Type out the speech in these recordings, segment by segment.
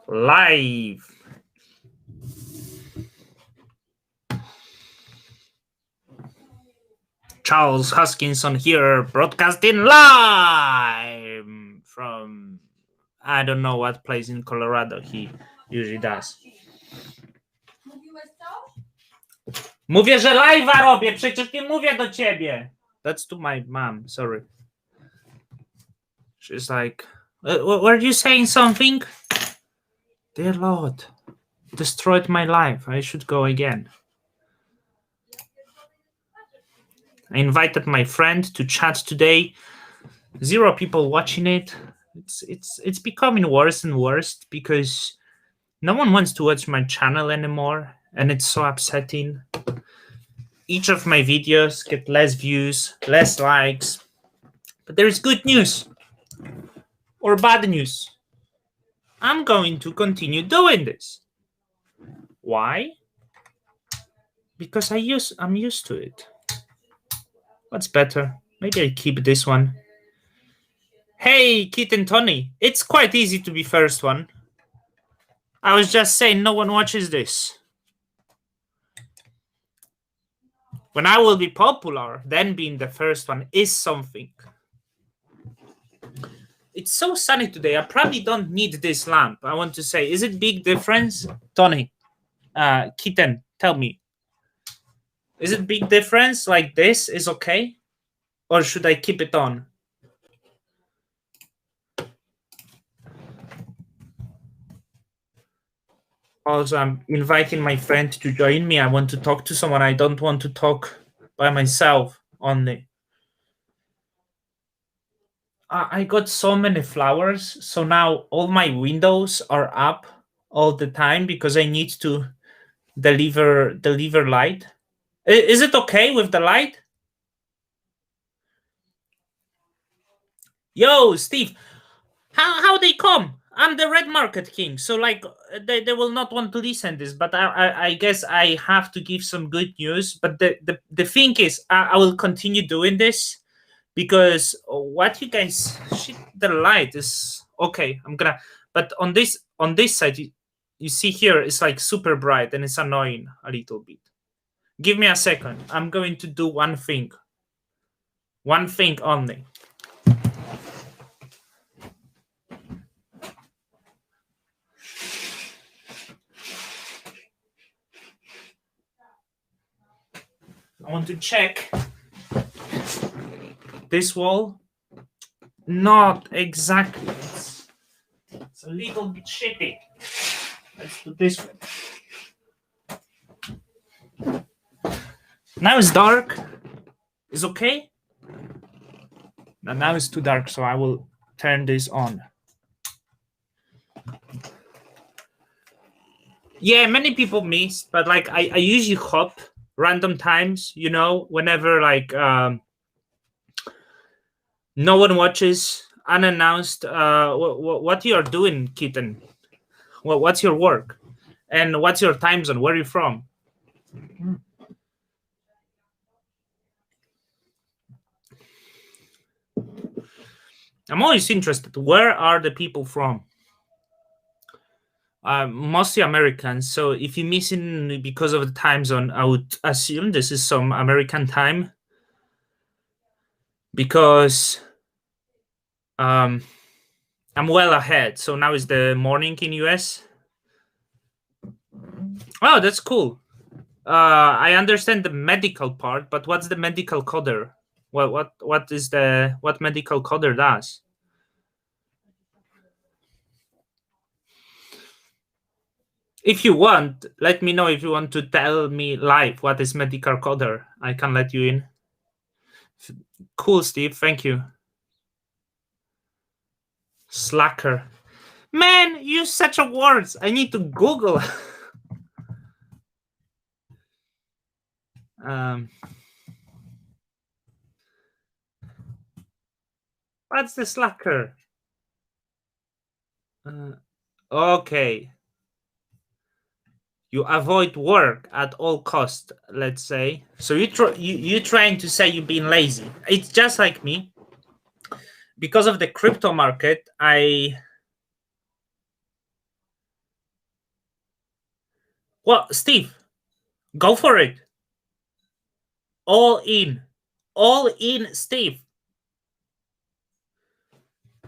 Live. Charles Hoskinson here, broadcasting live from I don't know what place in Colorado he usually does. Mówię, że live'a robię, przecież nie mówię do ciebie. That's to my mom, sorry. She's like, were you saying something? Dear Lord, destroyed my life. I should go again. I invited my friend to chat today. 0 people watching it. It's becoming worse and worse because no one wants to watch my channel anymore, and it's so upsetting. Each of my videos get less views, less likes, but there is good news or bad news. I'm going to continue doing this. Why? Because I'm used to it. What's better? Maybe I keep this one. Hey, Kit and Tony, it's quite easy to be first one. I was just saying no one watches this. When I will be popular, then being the first one is something. It's so sunny today. I probably don't need this lamp. I want to say, is it big difference? Tony, Kitten, tell me. Is it big difference like this is okay? Or should I keep it on? Also, I'm inviting my friend to join me. I want to talk to someone. I don't want to talk by myself only. I got so many flowers, so now all my windows are up all the time because I need to deliver light. Is it okay with the light? Yo, Steve, how they come? I'm the Red Market King, so like they will not want to listen this, but I guess I have to give some good news. But the thing is, I will continue doing this because what you guys shit, the light is okay. I'm gonna, but on this side, you see here, it's like super bright and it's annoying a little bit. Give me a second. I'm going to do one thing only. I want to check this wall. Not exactly. It's a little bit shitty. Let's do this way. Now it's dark. Is okay? Now it's too dark, so I will turn this on. Yeah, many people miss, but like I usually hop random times, you know, whenever like no one watches, unannounced. What you are doing, Kitten? What's your work, and what's your time zone? Where are you from? I'm always interested. Where are the people from? Mostly Americans. So if you're missing because of the time zone, I would assume this is some American time. Because I'm well ahead. So now is the morning in US. Oh, that's cool. I understand the medical part, but what's the medical coder? What medical coder does? If you want, let me know if you want to tell me live what is medical coder. I can let you in. Cool, Steve. Thank you. Slacker. Man, you use such a words. I need to Google. What's the slacker? Okay. You avoid work at all cost, let's say. So you're trying to say you've been lazy. It's just like me. because of the crypto market, well, Steve, go for it. All in. All in, Steve.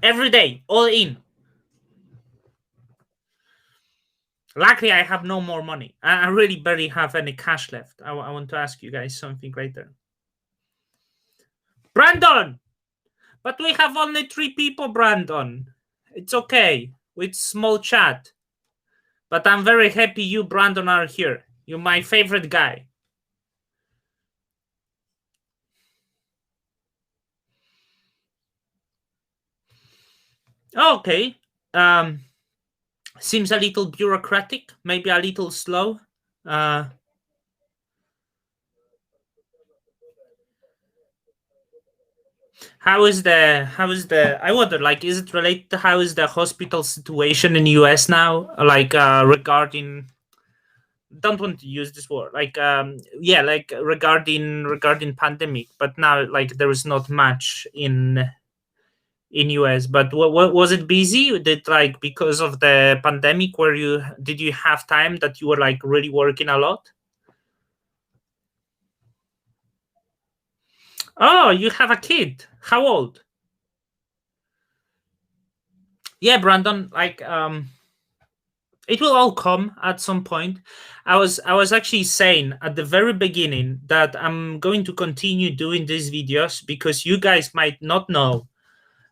Every day, all in. Luckily, I have no more money. I really barely have any cash left. I want to ask you guys something later. Brandon! But we have only 3 people, Brandon. It's okay. With small chat. But I'm very happy you, Brandon, are here. You're my favorite guy. Okay. Seems a little bureaucratic, maybe a little slow. How is the I wonder, like, is it related to how is the hospital situation in US now, like regarding, don't want to use this word, like yeah, like regarding pandemic, but now like there is not much in US. But what was it busy? Did, like, because of the pandemic, where did you have time that you were like really working a lot? Oh, you have a kid. How old? Yeah, Brandon, like it will all come at some point. I was actually saying at the very beginning that I'm going to continue doing these videos because you guys might not know.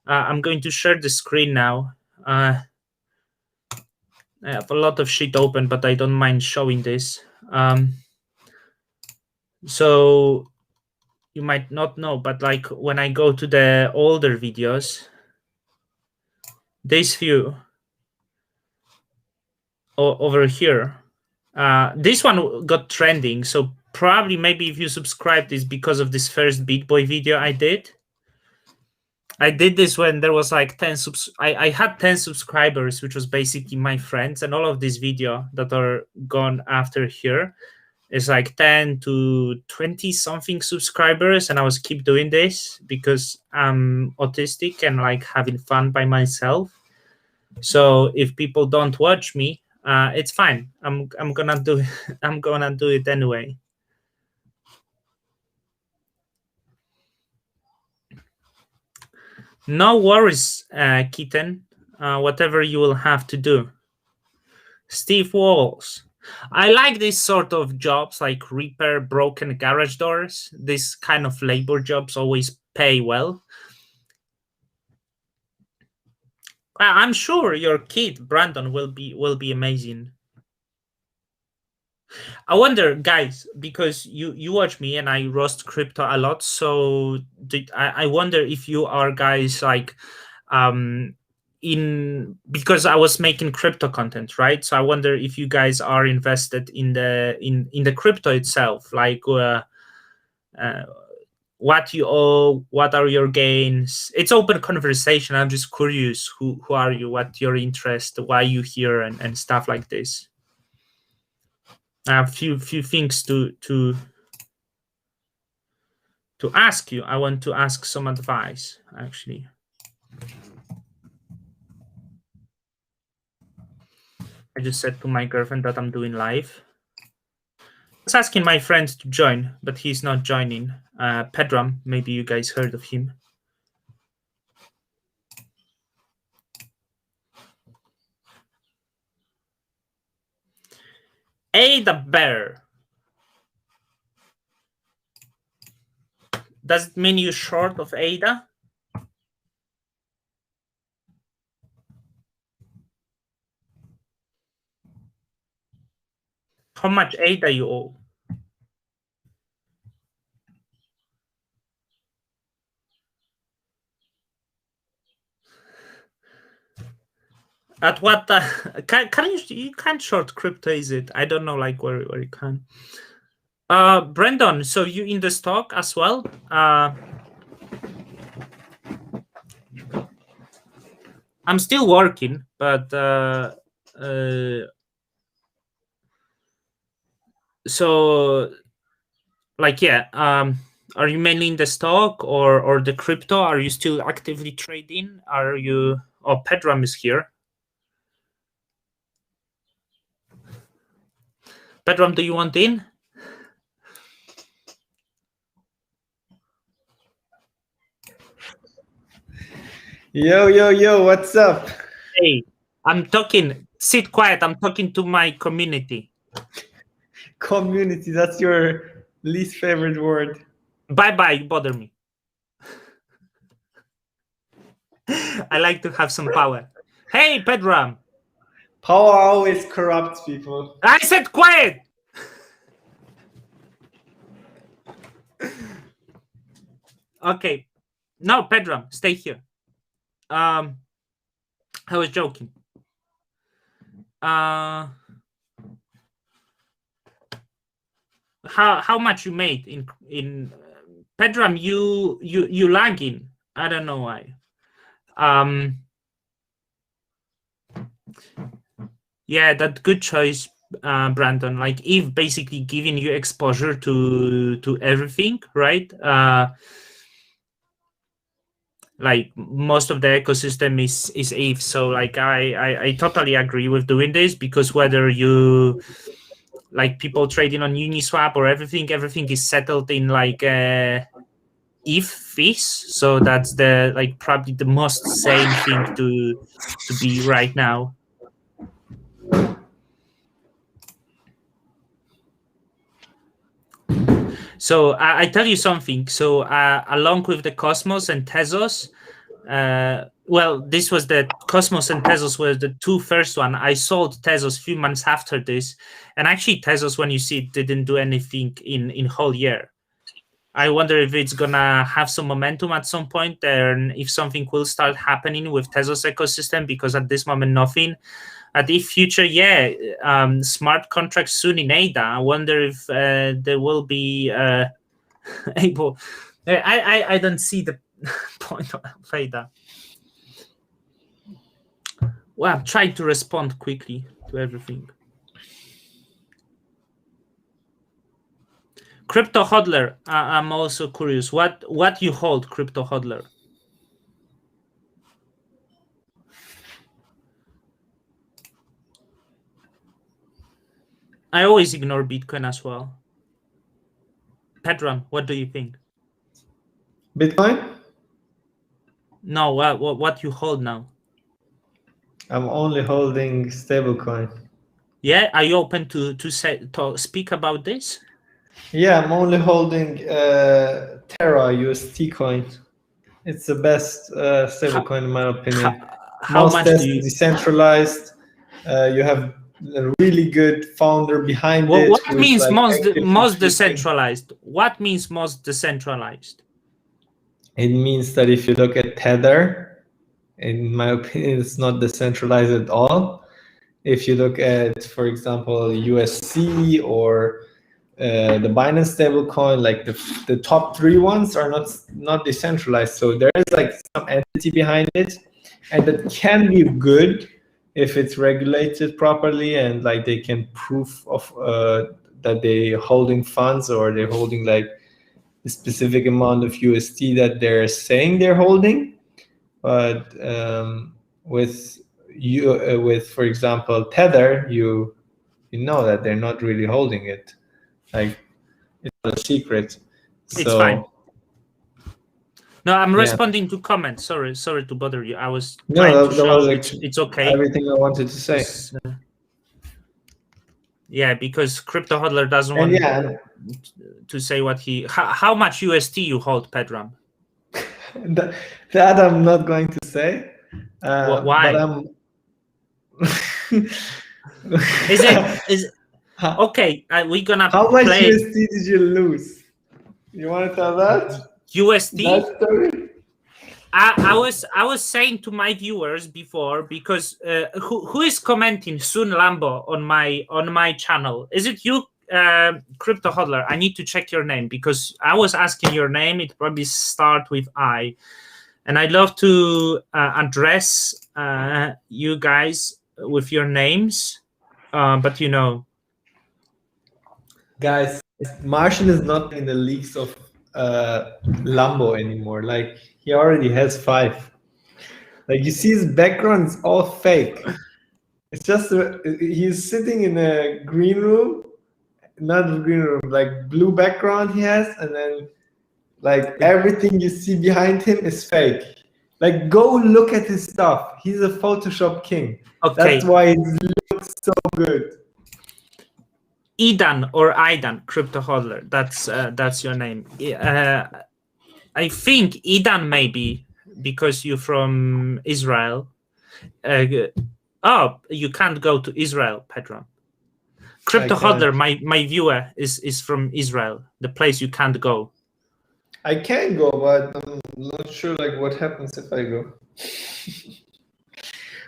I'm going to share the screen now. I have a lot of shit open, but I don't mind showing this. So you might not know, but like when I go to the older videos, these few over here, this one got trending. So probably maybe if you subscribe this because of this first Beat Boy video I did. I did this when there was like 10 I had 10 subscribers, which was basically my friends, and all of this video that are gone after here is like 10 to 20 something subscribers, and I was keep doing this because I'm autistic and like having fun by myself. So if people don't watch me, it's fine. I'm gonna do I'm gonna do it anyway. No worries, Kitten. Whatever you will have to do. Steve Walls. I like these sort of jobs, like repair broken garage doors. This kind of labor jobs always pay well. I'm sure your kid Brandon will be amazing. I wonder, guys, because you watch me and I roast crypto a lot. So I wonder if you are guys like in, because I was making crypto content, right? So I wonder if you guys are invested in the crypto itself, like uh, what you owe, what are your gains. It's open conversation. I'm just curious, who are you, what your interest, why you here, and stuff like this. I have few things to ask you. I want to ask some advice, actually. I just said to my girlfriend that I'm doing live. I was asking my friend to join, but he's not joining. Pedram, maybe you guys heard of him. Ada Bear. Does it mean you short of Ada? How much Ada you owe? At what can you can't short crypto, is it? I don't know, like where you can. Brendan, so you in the stock as well? I'm still working, but so like, yeah, Are you mainly in the stock or the crypto? Are you still actively trading? Are you? Oh, Pedram is here. Pedram, do you want in? Yo, what's up? Hey, I'm talking. Sit quiet. I'm talking to my community. Community, that's your least favorite word. Bye. You bother me. I like to have some power. Hey, Pedram. Power always corrupts people. I said quiet. Okay. No, Pedram, stay here. I was joking. How much you made in Pedram? You lagging? I don't know why. Yeah, that good choice, Brandon. Like Eve basically giving you exposure to everything, right? Like most of the ecosystem is Eve, so like I totally agree with doing this, because whether you like people trading on Uniswap or everything is settled in like ETH fees. So that's the like probably the most sane thing to be right now. So I tell you something. So along with the Cosmos and Tezos, well, this was the Cosmos and Tezos were the two first one. I sold Tezos a few months after this, and actually Tezos, when you see it, didn't do anything in whole year. I wonder if it's gonna have some momentum at some point there, and if something will start happening with Tezos ecosystem, because at this moment nothing. At the future, yeah, smart contracts soon in ADA. I wonder if there will be able. I don't see the point of ADA. Well, I'm trying to respond quickly to everything. Crypto hodler, I'm also curious. What you hold, Crypto hodler? I always ignore Bitcoin as well. Pedram, what do you think? Bitcoin? No, what you hold now? I'm only holding stablecoin. Yeah, are you open to speak about this? Yeah, I'm only holding Terra UST coin. It's the best stablecoin in my opinion. How much do you? Decentralized. You have a really good founder behind Well, it. what means like most decentralized? What means most decentralized? It means that if you look at Tether, in my opinion, it's not decentralized at all. If you look at, for example, USC or the Binance stablecoin, like the top three ones are not decentralized. So there is like some entity behind it, and that can be good if it's regulated properly and like they can prove of that they holding funds or they're holding like a specific amount of USD that they're saying they're holding. But with for example Tether, you know that they're not really holding it. Like it's not a secret. It's fine. No, I'm responding to comments. Sorry to bother you. I was trying to show it's okay. Everything I wanted to say. Yeah, because Crypto hodler doesn't want to say what he. How much USD you hold, Pedram? that I'm not going to say. Why? But I'm. Is okay? We're gonna. How much USD did you lose? You want to tell that? USD. That story? I was saying to my viewers before, because who is commenting Soon Lambo on my channel? Is it you, Crypto hodler? I need to check your name, because I was asking your name. It probably start with I, and I'd love to address you guys with your names, but guys, Martian is not in the leagues of Lambo anymore. Like he already has 5. Like you see his background is all fake. It's just he's sitting in a green room, not a green room, like blue background he has, and then like everything you see behind him is fake. Like go look at his stuff. He's a Photoshop king. Okay. That's why it looks so good. Idan or Aidan, crypto hodler. That's your name. I think Idan maybe because you're from Israel. Oh, you can't go to Israel, Petron. Crypto hodler, my viewer is from Israel, the place you can't go. I can go, but I'm not sure like what happens if I go.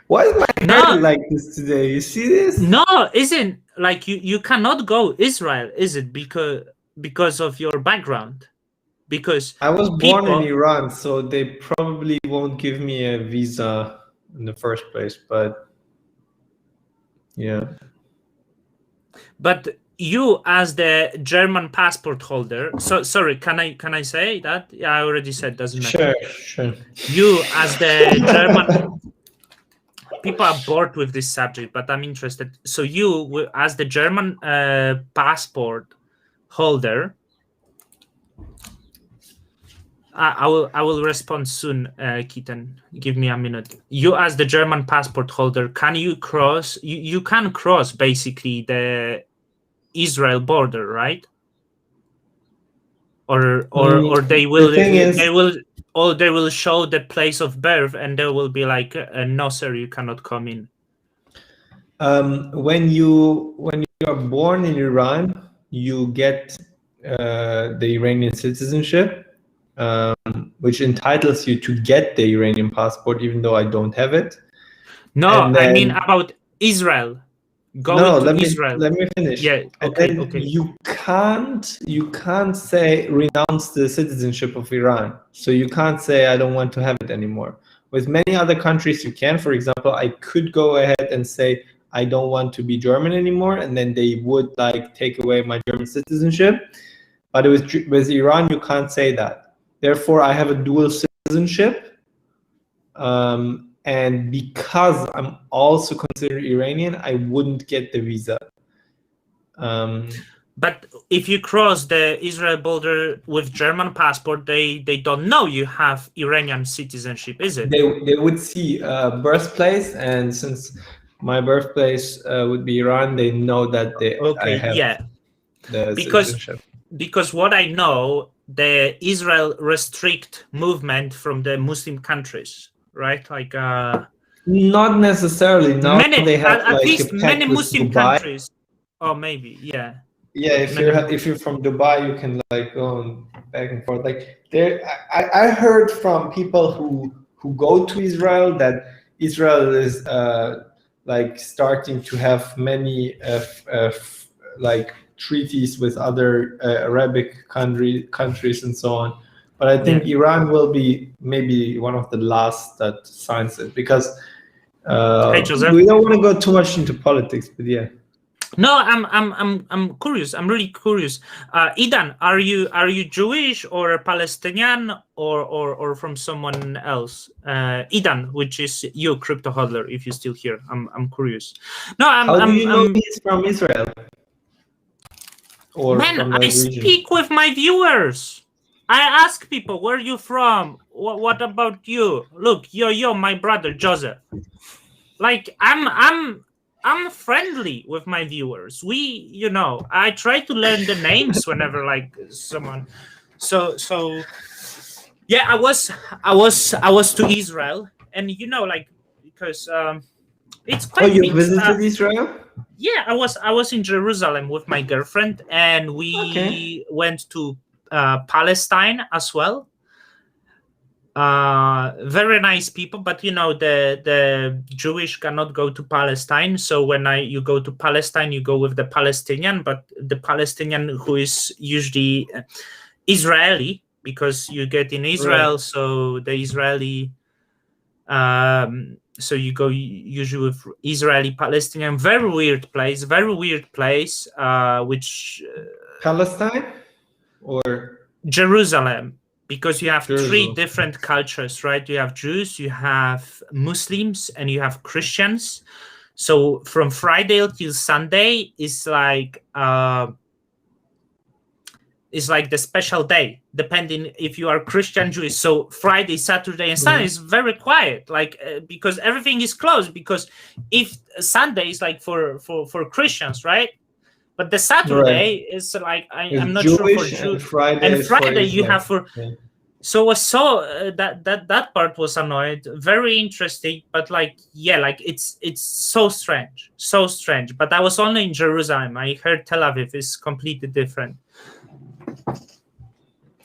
Why is my hair like this today? You see this? No, isn't like you cannot go Israel, is it? Because of your background. Because I was born in Iran, so they probably won't give me a visa in the first place, but yeah. But you as the German passport holder, so sorry, can I say that? Yeah, I already said, doesn't matter. Sure. You as the German people are bored with this subject, but I'm interested. So you as the German passport holder, I will respond soon, Keaton. Give me a minute. You as the German passport holder, can you cross? You can cross basically the Israel border, right? Or they will they will show the place of birth and there will be like no sir, you cannot come in. When you are born in Iran, you get the Iranian citizenship. Which entitles you to get the Iranian passport, even though I don't have it. No, then, I mean about Israel. Israel. Let me finish. Yeah. Okay. You can't say renounce the citizenship of Iran. So you can't say I don't want to have it anymore. With many other countries, you can. For example, I could go ahead and say I don't want to be German anymore, and then they would like take away my German citizenship. But with Iran, you can't say that. Therefore, I have a dual citizenship, and because I'm also considered Iranian, I wouldn't get the visa. But if you cross the Israel border with German passport, they don't know you have Iranian citizenship, is it? They would see birthplace, and since my birthplace would be Iran, they know that I have the citizenship. Because what I know, the Israel restrict movement from the Muslim countries, right? Like not necessarily. No, they have at like least many Muslim Dubai. Countries. Oh, maybe, yeah. Yeah, if you're from Dubai, you can like go back and forth. Like I heard from people who go to Israel that Israel is like starting to have many like treaties with other Arabic countries and so on. But I think Iran will be maybe one of the last that signs it, because hey, Joseph, we don't want to go too much into politics, but yeah. No, I'm curious. I'm really curious. Idan, are you Jewish or Palestinian or from someone else? Idan, which is you, crypto hodler, if you're still here. I'm curious. No, How do you know he's from Israel? Or man, I speak with my viewers. I ask people, where are you from? What about you? Look, yo, my brother Joseph. Like I'm friendly with my viewers. I try to learn the names whenever like someone. So yeah, I was to Israel, and like because it's quite. Oh, you visited Israel? Yeah, I was in Jerusalem with my girlfriend, and we went to Palestine as well. Very nice people, but the Jewish cannot go to Palestine. So when you go to Palestine, you go with the Palestinian, but the Palestinian who is usually Israeli, because you get in Israel, right. So the Israeli. So you go usually with Israeli Palestinian. Very weird place. Which Palestine or Jerusalem, because you have three Jerusalem. different cultures, right? You have Jews, you have Muslims, and you have Christians. So from Friday till Sunday is like the special day, depending if you are Christian, Jewish. So Friday, Saturday, and Sunday is very quiet, like because everything is closed. Because if Sunday is like for Christians, right? But the Saturday is like I'm not Jewish, sure for Jews. And Friday you Islam. have for. Yeah. So I saw that part was annoyed. Very interesting, but like it's so strange. But I was only in Jerusalem. I heard Tel Aviv is completely different.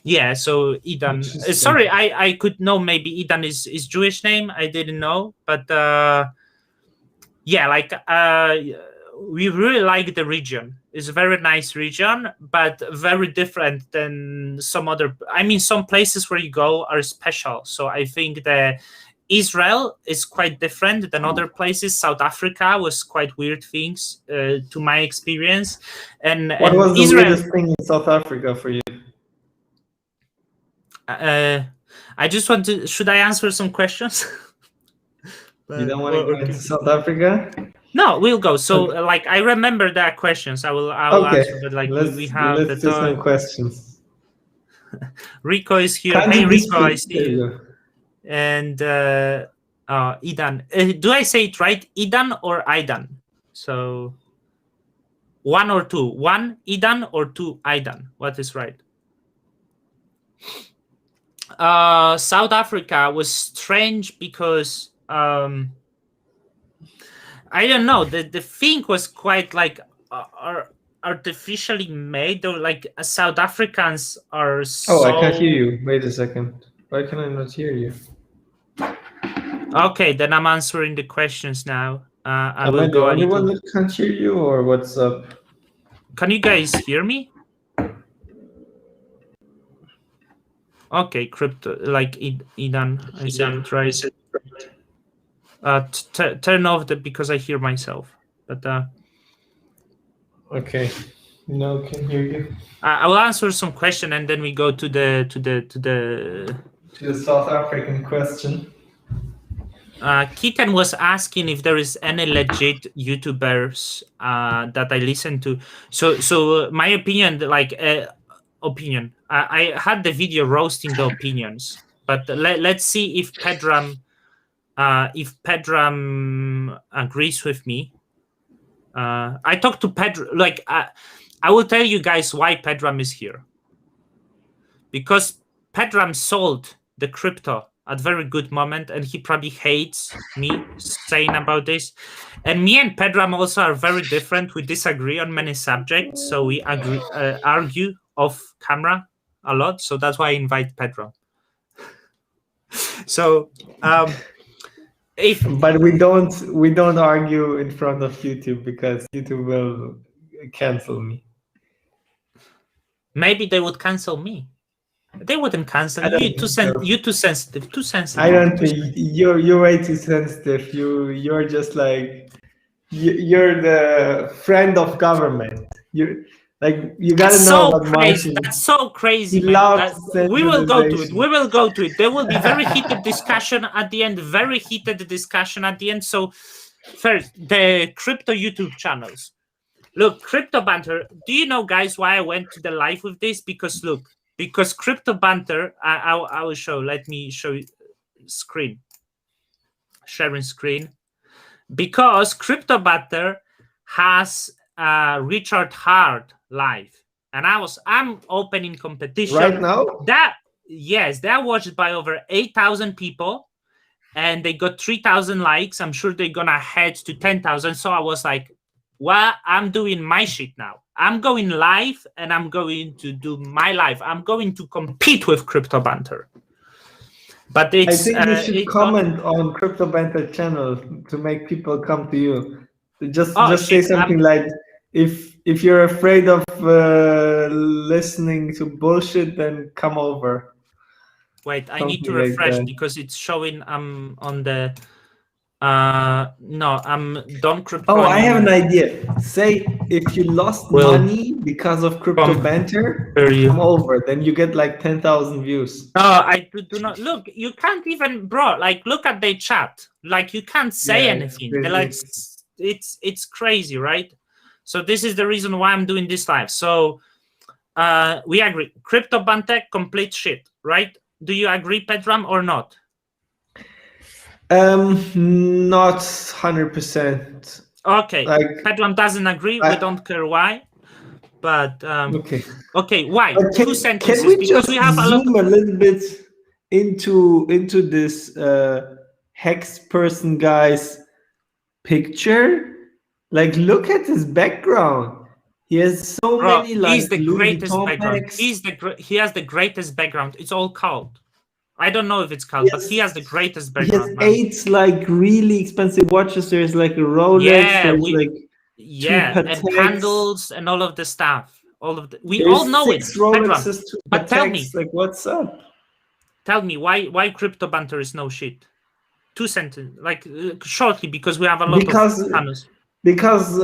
Yeah. So Idan. Sorry, I could know maybe Idan is Jewish name. I didn't know, but yeah, like we really like the region. It's a very nice region, but very different than some other. I mean, some places where you go are special. So I think that Israel is quite different than other places. South Africa was quite weird things to my experience. And what was the Israel, weirdest thing in South Africa for you? I just want to. Should I answer some questions? You don't want to go into South Africa? No, we'll go. So, like, I remember that questions. I will answer, but like, we have let's do some questions. Rico is here. Hey, Rico, I see you. And Idan. Do I say it right? Idan or Aidan? So, one or two. One Idan or two Aidan? What is right? South Africa was strange because I don't know. The thing was quite like artificially made, or like South Africans are so... Oh, I can't hear you. Wait a second. Why can I not hear you? Okay, then I'm answering the questions now. I Am will I go. the only one that can't hear you, or what's up? Can you guys hear me? Okay, crypto, like Idan. I said try. Turn off because I hear myself. But okay, no, can hear you. I will answer some question and then we go to the South African question. Keaton was asking if there is any legit YouTubers that I listen to. So my opinion, like opinion, I had the video roasting the opinions, but let's see if Pedram agrees with me. I talked to Pedram, like I will tell you guys why Pedram is here. Because Pedram sold the crypto at very good moment, and he probably hates me saying about this. And me and Pedram also are very different. We disagree on many subjects, so we argue off camera a lot. So that's why I invite Pedram. So but we don't argue in front of YouTube because YouTube will cancel me. Maybe they would cancel me. They wouldn't cancel you. You're too sensitive. Too sensitive. I don't think you're way too sensitive. You're just like you're the friend of government. You gotta know about Martin. That's so crazy. We will go to it. We will go to it. There will be very heated discussion at the end. Very heated discussion at the end. So first, the crypto YouTube channels. Look, Crypto Banter. Do you know, guys, why I went to the live with this? Because Crypto Banter, I will show. Let me show you screen. Sharing screen. Because Crypto Banter has Richard Hart live, and I'm opening competition right now. They're watched by over 8,000 people, and they got 3,000 likes. I'm sure they're gonna head to 10,000. So I was like, well, I'm doing my shit now. I'm going live, and I'm going to do my live. I'm going to compete with Crypto Banter. But I think you should comment on Crypto Banter channel to make people come to you. Just say something like, if you're afraid of listening to bullshit, then come over. Wait, I need to refresh because it's showing I'm on the no, I'm Don Crypto. Oh, I have an idea. Say if you lost Well, money because of crypto banter, Where are you? come over. Then you get like 10,000 views. No, I do not look. You can't even, bro. Like, look at their chat. Like, you can't say Yeah, anything. it's They're like, crazy. it's crazy, right? So this is the reason why I'm doing this live. So we agree. Crypto banter, complete shit, right? Do you agree, Pedram, or not? Not 100%. Okay, Like, Pedram doesn't agree. We don't care why. But okay, why? But Two sentences, can we because just we have a lot. zoom a little bit into this hex person guy's picture? Like, look at his background. He has so Bro, many like he's the Louis greatest Vuitton background. bags. He has the greatest background. It's all cult. I don't know if it's cult, but he has the greatest He has background. Man. 8 like really expensive watches. There's like a Rolex. Yeah, there's like and Pateks. candles and all of the stuff. We There's all know 6 it. Rolexes, 2 But tell me, Pateks. Like, what's up? Tell me why crypto banter is no shit. 2 sentences, like shortly, because we have a lot of channels. Because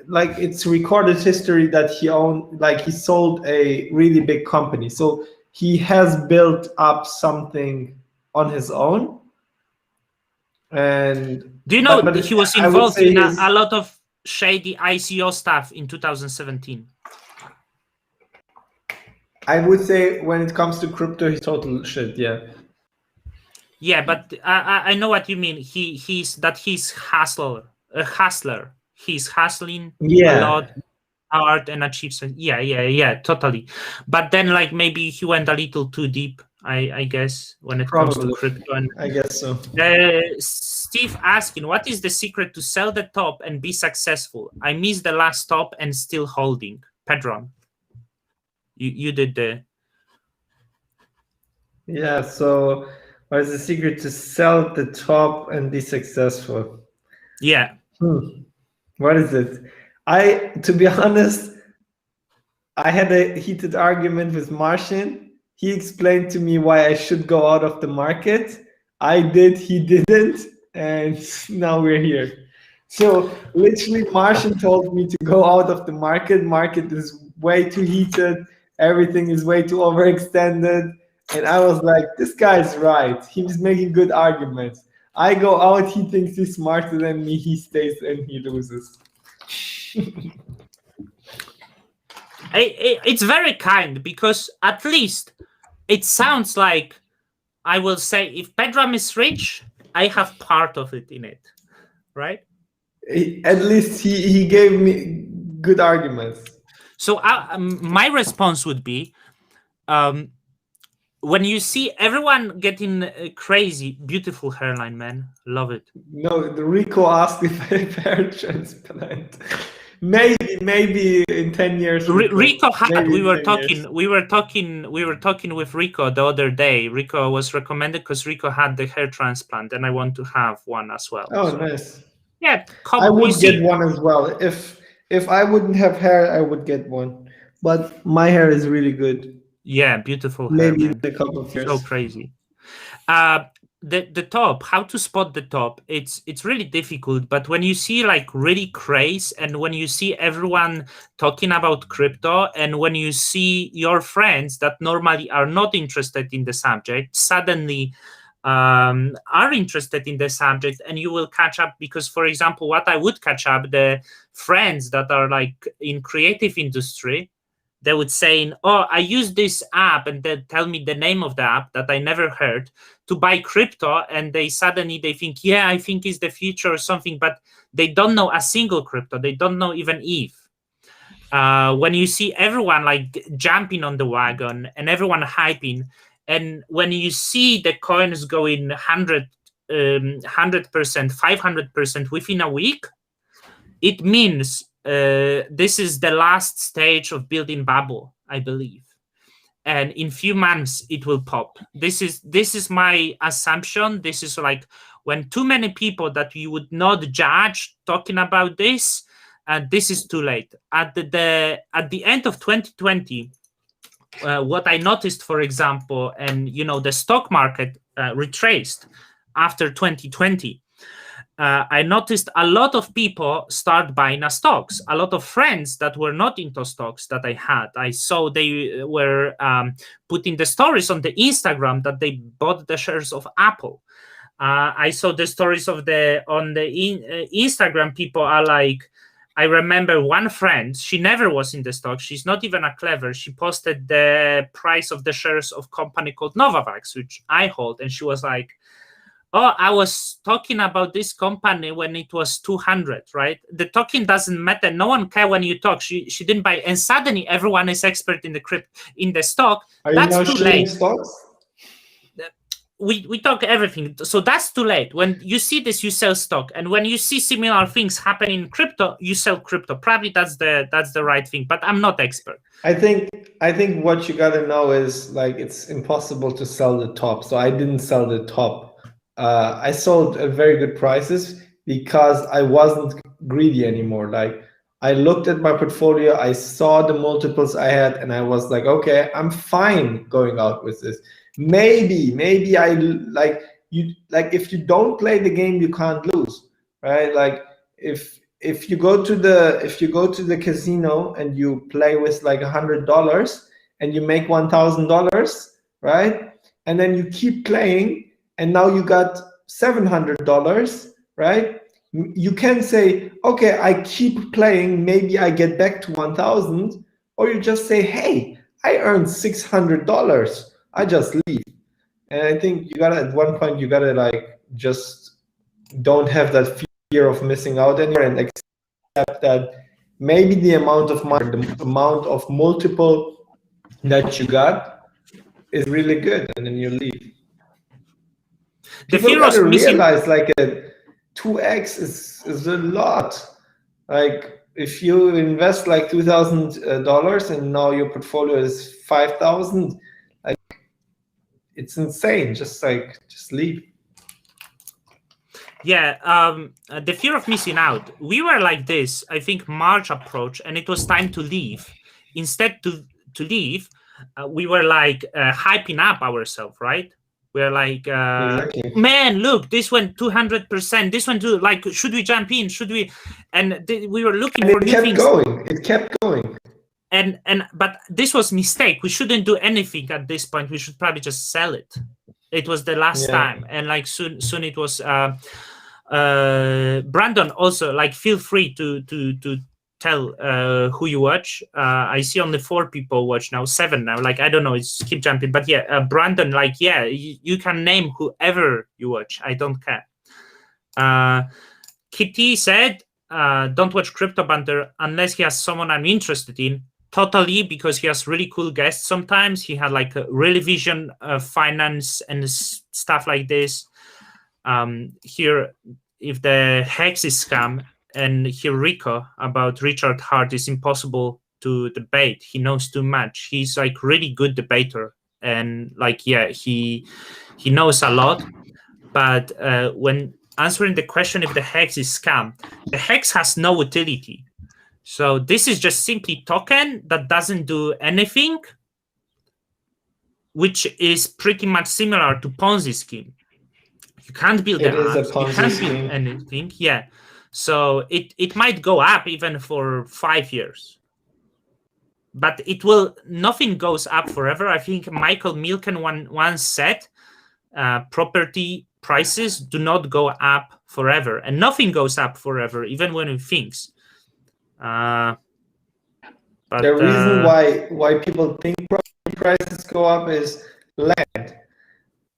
like it's recorded history that he owned, like he sold a really big company, so he has built up something on his own. And do you know that he was involved in a lot of shady ICO stuff in 2017? I would say when it comes to crypto, he's total shit. Yeah, but I know what you mean. He's hustler. He's hustling a lot, hard, and achieves. Yeah, totally. But then, like, maybe he went a little too deep. I guess when it comes to crypto. And I guess so. Steve asking, what is the secret to sell the top and be successful? I missed the last top and still holding. Pedram, you did the. Yeah. So, what is the secret to sell the top and be successful? Yeah. What is it? To be honest, I had a heated argument with Martian. He explained to me why I should go out of the market. I did, he didn't, and now we're here. So literally, Martian told me to go out of the market. Market is way too heated. Everything is way too overextended. And I was like, this guy's right. He's making good arguments. I go out, he thinks he's smarter than me, he stays and he loses. It's very kind, because at least it sounds like, I will say, if Pedram is rich, I have part of it in it, right? At least he gave me good arguments. So my response would be, when you see everyone getting crazy, beautiful hairline, man, love it. No, the Rico asked if I have hair transplant. Maybe in 10 years. Rico had. We were talking with Rico the other day. Rico was recommended because Rico had the hair transplant, and I want to have one as well. Oh, so, nice. Yeah, I would get one as well. If I wouldn't have hair, I would get one. But my hair is really good. Yeah, beautiful hair. Maybe in a couple of years. So crazy. The top, how to spot the top, it's really difficult. But when you see like really craze, and when you see everyone talking about crypto, and when you see your friends that normally are not interested in the subject suddenly are interested in the subject, and you will catch up. Because, for example, what I would catch up, the friends that are like in creative industry, they would say, oh, I use this app, and they tell me the name of the app that I never heard, to buy crypto, and they think, yeah, I think it's the future or something, but they don't know a single crypto. They don't know even ETH. When you see everyone like jumping on the wagon and everyone hyping, and when you see the coins going 100%, 500% within a week, it means this is the last stage of building bubble, I believe, and in few months it will pop. This is my assumption. This is like when too many people that you would not judge talking about this, this is too late. At the end of 2020, what I noticed, for example, and the stock market retraced after 2020. I noticed a lot of people start buying stocks. A lot of friends that were not into stocks that I had, I saw they were putting the stories on the Instagram that they bought the shares of Apple. I saw the stories of Instagram. People are like, I remember one friend, she never was in the stock. She's not even a clever. She posted the price of the shares of company called Novavax, which I hold. And she was like, oh, I was talking about this company when it was 200, right? The talking doesn't matter. No one care when you talk. She didn't buy. And suddenly everyone is expert in the stock. Are That's you now too late. Stocks? We talk everything, so that's too late. When you see this, you sell stock, and when you see similar things happen in crypto, you sell crypto. Probably that's the right thing, but I'm not expert. I think what you gotta know is, like, it's impossible to sell the top. So I didn't sell the top. I sold at very good prices because I wasn't greedy anymore. Like, I looked at my portfolio, I saw the multiples I had, and I was like, okay, I'm fine going out with this. Maybe I like you. Like, if you don't play the game, you can't lose, right? Like, if you go to the casino and you play with like $100 and you make $1,000, right? And then you keep playing, and now you got $700, right? You can say, okay, I keep playing, maybe I get back to 1,000, or you just say, hey, I earned $600, I just leave. And I think you gotta, at one point, you gotta like just don't have that fear of missing out anymore, and accept that maybe the amount of money, the amount of multiple that you got is really good, and then you leave. People gotta realize like a 2x is a lot. Like, if you invest like $2,000 and now your portfolio is 5,000, like, it's insane. Just leave. Yeah, the fear of missing out. We were like this, I think, March approach, and it was time to leave. Instead to leave, we were like hyping up ourselves, right? We're like, Exactly. man, look, this went 200%. This went to, like, should we jump in? Should we? And we were looking for new things. It kept going. But this was mistake. We shouldn't do anything at this point. We should probably just sell it. It was the last time, and like soon it was. Brandon, also, like, feel free to tell who you watch. I see only 4 people watch now, 7 now. Like, I don't know, it's keep jumping. But yeah, Brandon, like, yeah, you can name whoever you watch. I don't care. Kitty said, don't watch Crypto Banter unless he has someone I'm interested in. Totally, because he has really cool guests sometimes. He had like a Real Vision finance and stuff like this. Here, if the Hex is scam, and here Rico about Richard Hart is impossible to debate. He knows too much. He's like really good debater, and like, yeah, he knows a lot. But when answering the question if the Hex is scam, the Hex has no utility. So this is just simply token that doesn't do anything, which is pretty much similar to Ponzi scheme. You can't build an app, you can't build anything. Yeah. So it might go up even for 5 years. But nothing goes up forever. I think Michael Milken once said property prices do not go up forever. And nothing goes up forever, even when it thinks. But the reason why people think property prices go up is land,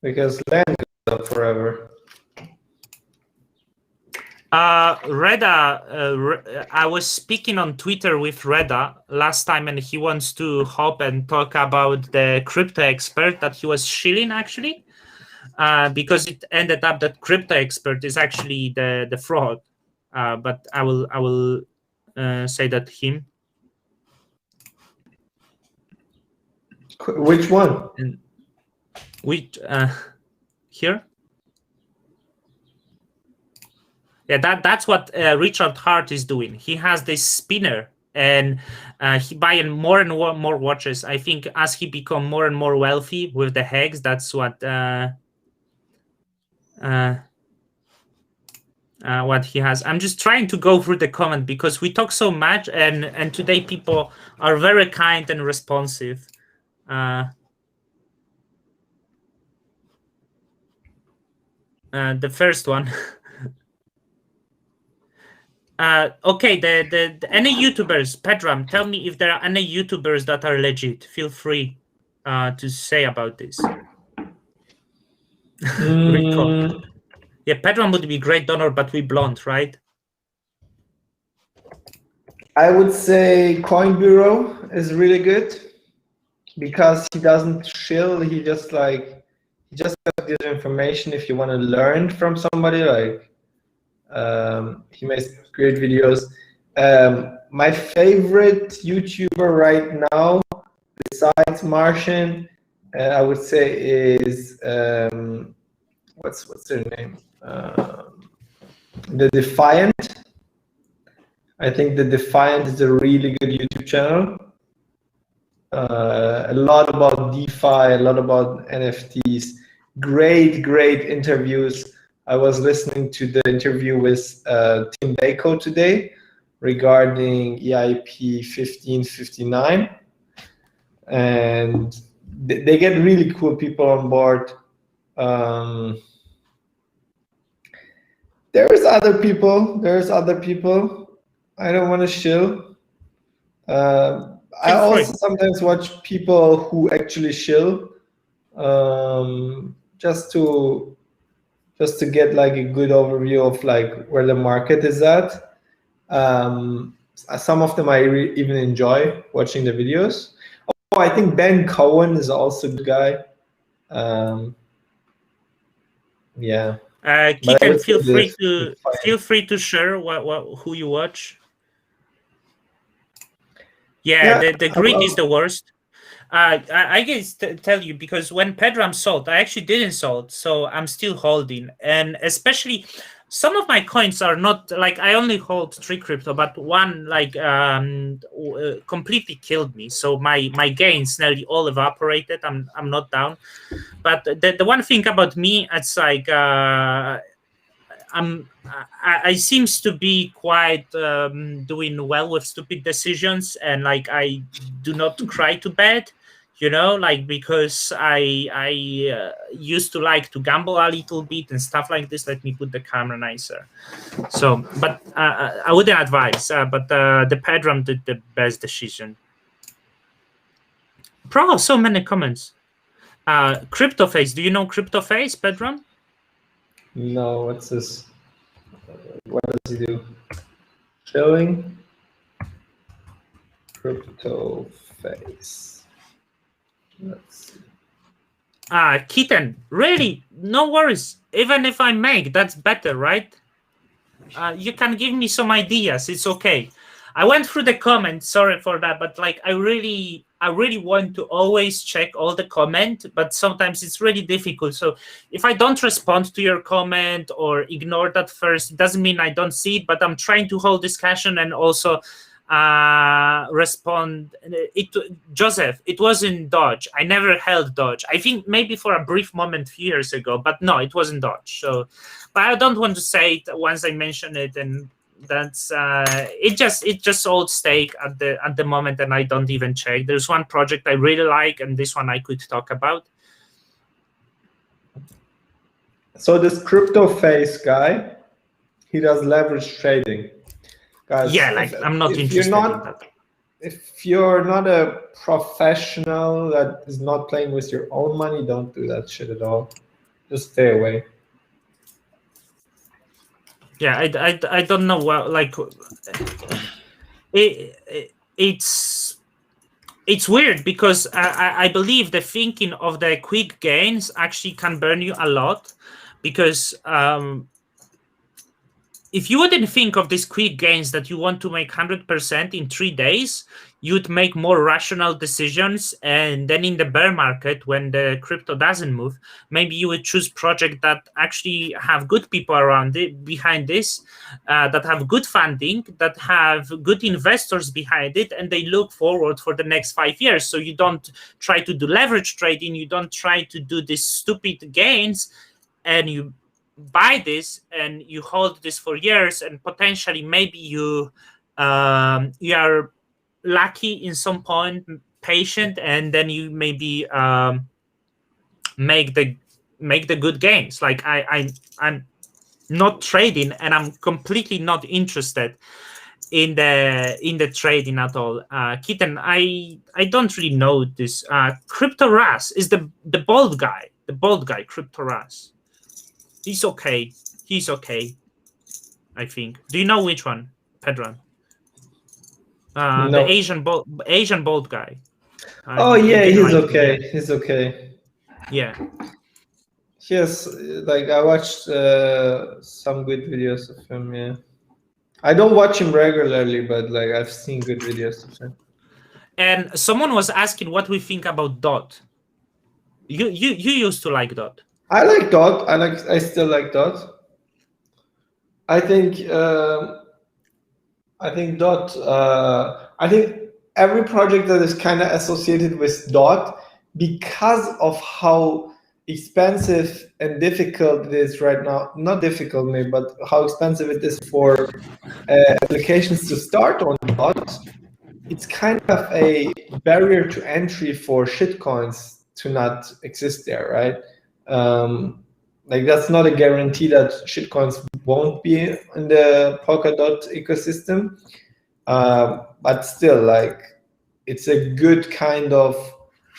because land goes up forever. Reda, I was speaking on Twitter with Reda last time, and he wants to hop and talk about the crypto expert that he was shilling, actually, because it ended up that crypto expert is actually the fraud. But I will say that him. Which one? Which here? Yeah, that's what Richard Hart is doing. He has this spinner, and he buying more and more watches. I think as he become more and more wealthy with the Hex, that's what. what he has. I'm just trying to go through the comment because we talk so much, and today people are very kind and responsive. The first one. Okay, the any YouTubers, Pedram, tell me if there are any YouTubers that are legit. Feel free to say about this. Yeah, Pedram would be great donor, but we blonde, right? I would say Coin Bureau is really good because he doesn't shill. He just gives information if you want to learn from somebody. Like he makes great videos. My favorite YouTuber right now, besides Martian, I would say is what's their name? The Defiant. I think the Defiant is a really good YouTube channel. A lot about DeFi, a lot about NFTs. Great interviews. I was listening to the interview with Tim Bako today regarding EIP 1559, and they get really cool people on board. There's other people. I don't want to shill. I also sometimes watch people who actually shill, just to get like a good overview of like where the market is at. Some of them I even enjoy watching the videos. Oh, I think Ben Cohen is also a good guy. Yeah. Keaton, feel free to share who you watch. Yeah, the grid is the worst. I guess tell you because when Pedram sold, I actually didn't sold, so I'm still holding. And especially some of my coins are not like I only hold 3 crypto, but one like completely killed me. So my gains nearly all evaporated. I'm not down. But the one thing about me, it's like I seems to be quite doing well with stupid decisions, and like I do not cry too bad, you know, like because I used to like to gamble a little bit and stuff like this. Let me put the camera nicer. So, but I wouldn't advise. But the Pedram did the best decision. Bro, so many comments. CryptoFace, do you know CryptoFace, Pedram? No, what's this? What does he do? Showing CryptoFace. Let's see. Keaton, really, no worries. Even if I make, that's better, right? You can give me some ideas. It's okay. I went through the comments. Sorry for that, but like I really want to always check all the comment, but sometimes it's really difficult. So if I don't respond to your comment or ignore that first, it doesn't mean I don't see it, but I'm trying to hold discussion and also respond. Joseph, it wasn't Dodge. I never held Dodge. I think maybe for a brief moment a few years ago, but no, it wasn't Dodge. So, but I don't want to say it once I mention it, and that's it just old stake at the moment, and I don't even check. There's one project I really like, and this one I could talk about. So this CryptoFace guy, he does leverage trading. Guys, yeah, like I'm not interested in that. If you're not a professional that is not playing with your own money, don't do that shit at all. Just stay away. Yeah, I don't know what, like it's weird because I believe the thinking of the quick gains actually can burn you a lot, because if you wouldn't think of these quick gains that you want to make 100% in 3 days, you'd make more rational decisions. And then in the bear market, when the crypto doesn't move, maybe you would choose projects that actually have good people around it, behind this, that have good funding, that have good investors behind it, and they look forward for the next 5 years. So you don't try to do leverage trading, you don't try to do these stupid gains, and you buy this and you hold this for years, and potentially maybe you are lucky in some point, patient, and then you maybe make the good gains. Like I'm not trading, and I'm completely not interested in the trading at all. Kitten, I don't really know this. Crypto Ras is the bald guy, Crypto Ras. He's okay. I think. Do you know which one, Pedro? The No. Asian bald guy. Oh He yeah, didn't he's like okay. me. He's okay. Yeah. Yes, like I watched some good videos of him. Yeah, I don't watch him regularly, but like I've seen good videos of him. And someone was asking what we think about Dot. You used to like Dot. I like Dot. I still like Dot. I think Dot. I think every project that is kind of associated with Dot, because of how expensive and difficult it is right now. Not difficult, maybe, but how expensive it is for applications to start on Dot. It's kind of a barrier to entry for shitcoins to not exist there, right? Like that's not a guarantee that shitcoins won't be in the Polkadot ecosystem, but still, like it's a good kind of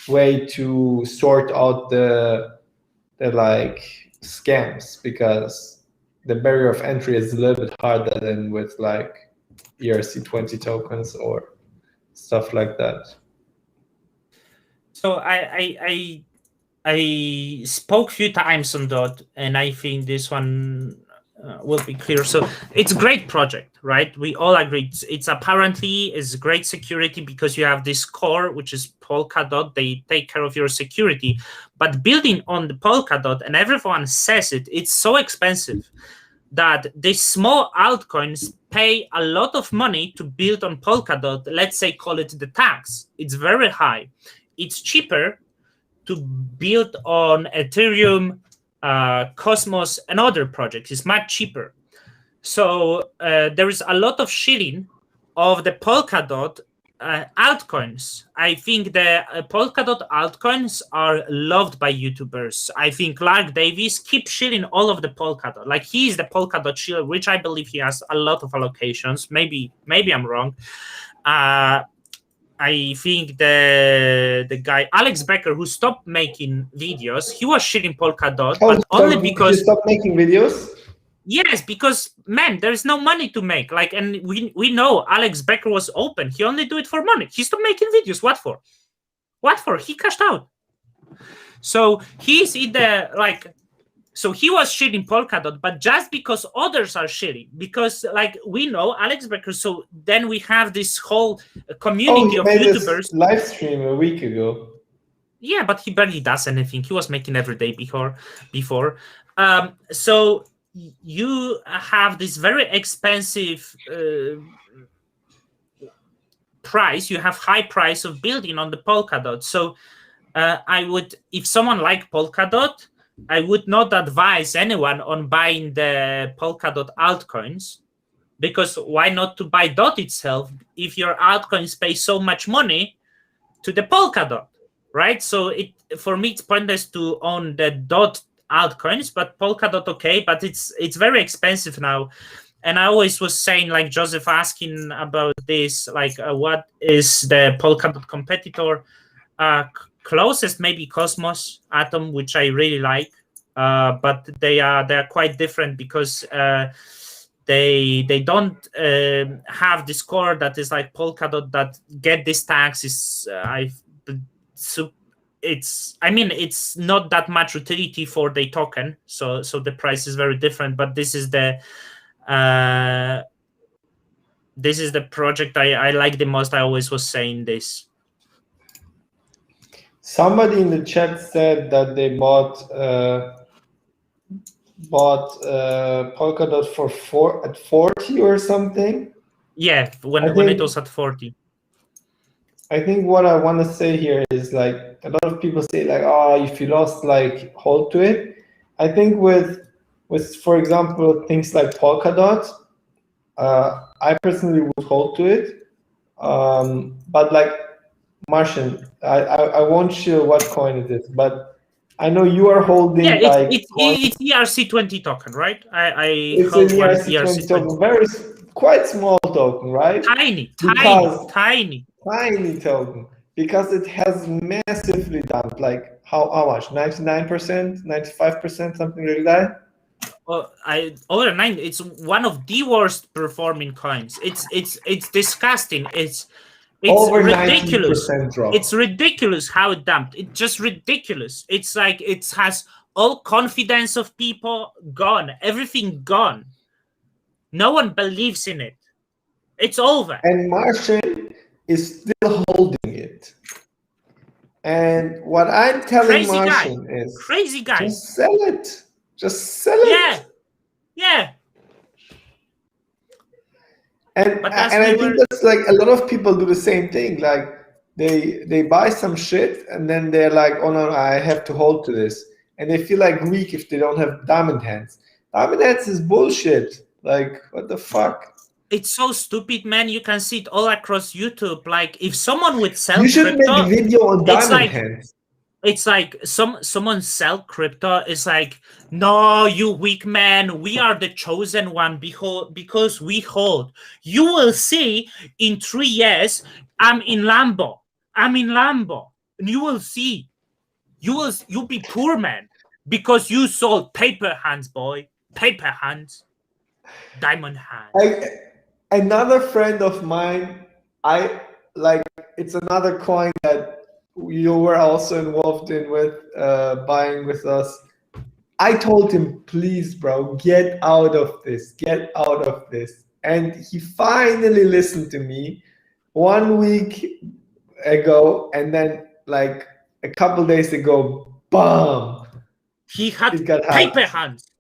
way to sort out the like scams, because the barrier of entry is a little bit harder than with like ERC20 tokens or stuff like that. So I spoke a few times on Dot, and I think this one will be clear. So it's a great project, right? We all agree. It's apparently is great security because you have this core, which is Polkadot. They take care of your security, but building on the Polkadot, and everyone says it, it's so expensive that these small altcoins pay a lot of money to build on Polkadot. Let's say, call it the tax. It's very high. It's cheaper to build on Ethereum, Cosmos, and other projects. It's much cheaper. So there is a lot of shilling of the Polkadot altcoins. I think the Polkadot altcoins are loved by YouTubers. I think Lark Davis keeps shilling all of the Polkadot. Like he is the Polkadot shiller, which I believe he has a lot of allocations. Maybe I'm wrong. I think the guy Alex Becker, who stopped making videos, he was shilling Polkadot, but only because he stopped making videos. Yes, because man, there's no money to make. Like, and we know Alex Becker was open. He only do it for money. He stopped making videos. What for? He cashed out. So he's in the like. So he was shilling Polkadot, but just because others are shilling, because like we know Alex Becker. So then we have this whole community of YouTubers. This live stream a week ago. Yeah, but he barely does anything. He was making every day before. So you have this very expensive price. You have high price of building on the Polkadot. So I would, if someone like Polkadot, I would not advise anyone on buying the Polkadot altcoins, because why not to buy Dot itself if your altcoins pay so much money to the Polkadot, right? So for me, it's pointless to own the Dot altcoins, but Polkadot okay, but it's very expensive now. And I always was saying, like Joseph asking about this, like what is the Polkadot competitor? Closest maybe Cosmos Atom, which I really like, but they are quite different because they don't have this core that is like Polkadot that get this tax. It's not that much utility for the token, so the price is very different. But this is the project I like the most. I always was saying this. Somebody in the chat said that they bought Polkadot at 40 or something. Yeah, when it was at 40. I think what I want to say here is, like, a lot of people say, like, oh, if you lost, like, hold to it. I think with with, for example, things like Polkadot, I personally would hold to it. But like Martian, I won't share what coin it is, but I know you are holding Yeah, like it's ERC20 token, right? I it's hold an one ERC20 token, ERC20. very quite small token, right? Tiny token, because it has massively dumped. Like how much? 99%, 95%, something like that. Over 9. It's one of the worst performing coins. It's disgusting. It's Over ridiculous. 90% drop. It's ridiculous how it dumped. It's just ridiculous. It's like it has all confidence of people gone. Everything gone. No one believes in it. It's over. And Martian is still holding it. And what I'm telling Crazy Martian guy. is Crazy guy. just sell it. Just sell it. Yeah. And I think that's like a lot of people do the same thing. Like they buy some shit and then they're like, oh no, I have to hold to this. And they feel like weak if they don't have diamond hands. Diamond hands is bullshit. Like, what the fuck? It's so stupid, man. You can see it all across YouTube. Like, if someone would sell you should crypto, make a video on diamond hands. It's like someone sell crypto is like, no, you weak man, we are the chosen one because we hold. You will see in 3 years, I'm in Lambo, and you will see. You'll be poor, man, because you sold paper hands, boy, paper hands, diamond hands. Another friend of mine, it's another coin that you were also involved in with buying with us. I told him, please, bro, get out of this. And he finally listened to me 1 week ago, and then like a couple days ago, bam! He had paper hands,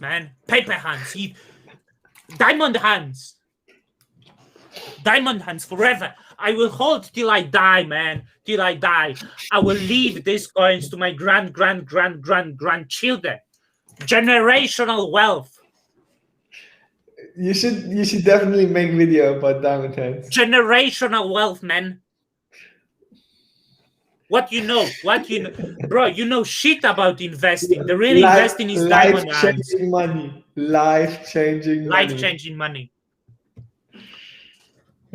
man, paper hands. Diamond hands forever. I will hold till I die, man. Till I die. I will leave these coins to my grandchildren. Generational wealth. You should definitely make video about diamond hands. Generational wealth, man. What you know? Bro, you know shit about investing. The real investing is diamond hands. Life-changing money.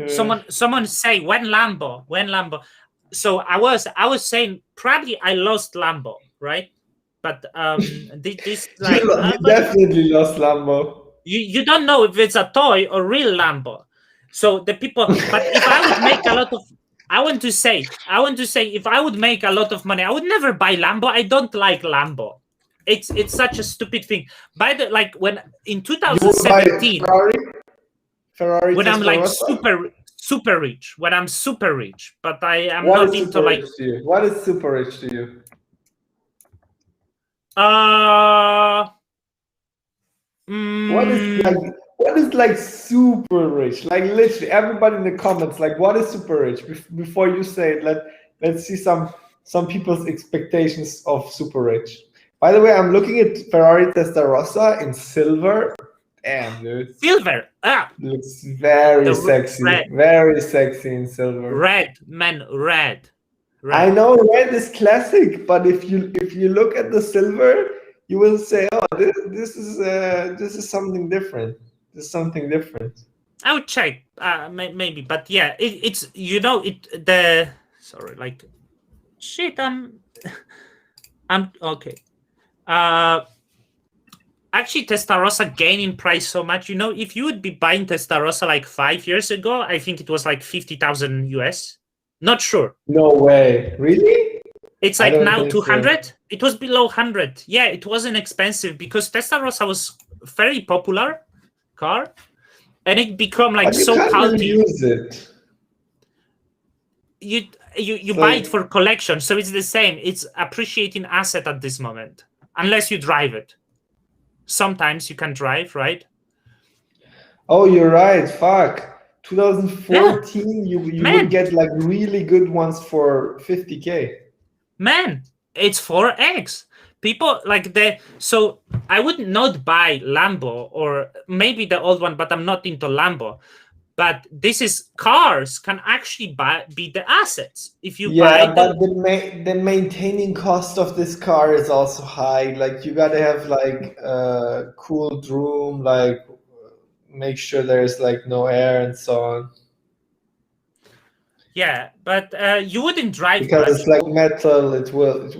Someone say when Lambo. So I was saying probably I lost Lambo, right? But this like you definitely lost Lambo. You don't know if it's a toy or real Lambo. So the people, but if I would make a lot of, I want to say if I would make a lot of money, I would never buy Lambo. I don't like Lambo. It's such a stupid thing. Like when in 2017. Ferrari when I'm like super rich, but I am not into like. What is super rich to you? What is like super rich? Like literally everybody in the comments, like what is super rich? Before you say it, let's see some people's expectations of super rich. By the way, I'm looking at Ferrari Testarossa in silver. Damn, dude. Silver. Looks very sexy. Very sexy in silver. Red, man, red. I know red is classic, but if you look at the silver, you will say, "Oh, this is something different. This is something different." I would check, maybe, but yeah, it's sorry, like, shit. I'm okay. Actually, Testarossa gained in price so much. If you would be buying Testarossa like 5 years ago, I think it was like 50,000 US. Not sure. No way. Really? It's like now 200. So. It was below 100. Yeah, it wasn't expensive because Testarossa was very popular car, and it become like so culty. Use it. You buy it for collection, so it's the same. It's appreciating asset at this moment, unless you drive it. Sometimes you can drive, right? Oh, you're right. Fuck. 2014, you would get like really good ones for 50K. Man, it's 4x. people like so I would not buy Lambo or maybe the old one, but I'm not into Lambo. But this is cars can actually be the assets if you buy but the maintaining cost of this car is also high. Like you gotta have like a cooled room, like make sure there's like no air and so on. Yeah, but you wouldn't drive because much. It's like metal. It will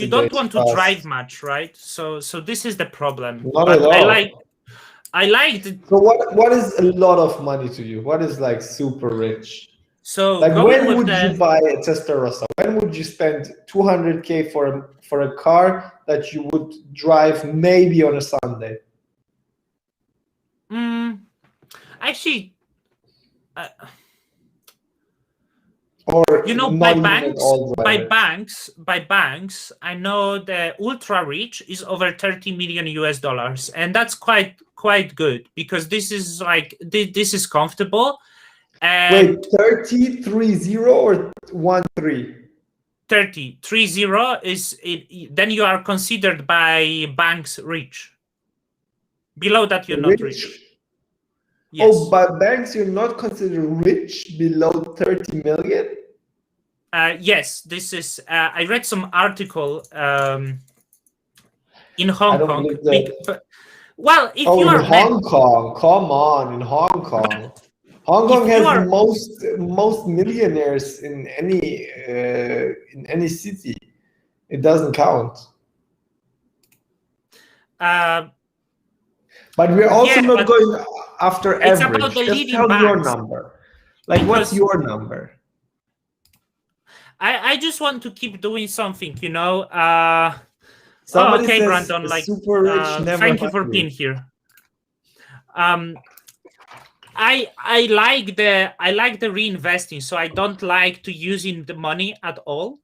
You don't want to fast. drive much, right? So this is the problem. Not but at all. I like the, So what is a lot of money to you? What is like super rich? so Like going when with would the you buy a Testarossa? When would you spend 200K for a car that you would drive maybe on a Sunday? actually Or you know, not by even at all banks, I know the ultra rich is over 30 million US dollars, and that's quite good because this is like this is comfortable. And wait, 30 or 13? 30 is it, then you are considered by banks rich. Below that, you're not rich. Yes. Oh, by banks, you're not considered rich below 30 million? Yes, this is. I read some article in Hong Kong. Well, if you are in Hong Kong, come on, in Hong Kong. Hong Kong has the most millionaires in any city. It doesn't count. But we're also not going after average. It's about the leading banks. Just tell your number. Like, what's your number? I just want to keep doing something, you know. Somebody okay, says Brandon, like super rich, never thank you for being here. I like the reinvesting, so I don't like to using the money at all.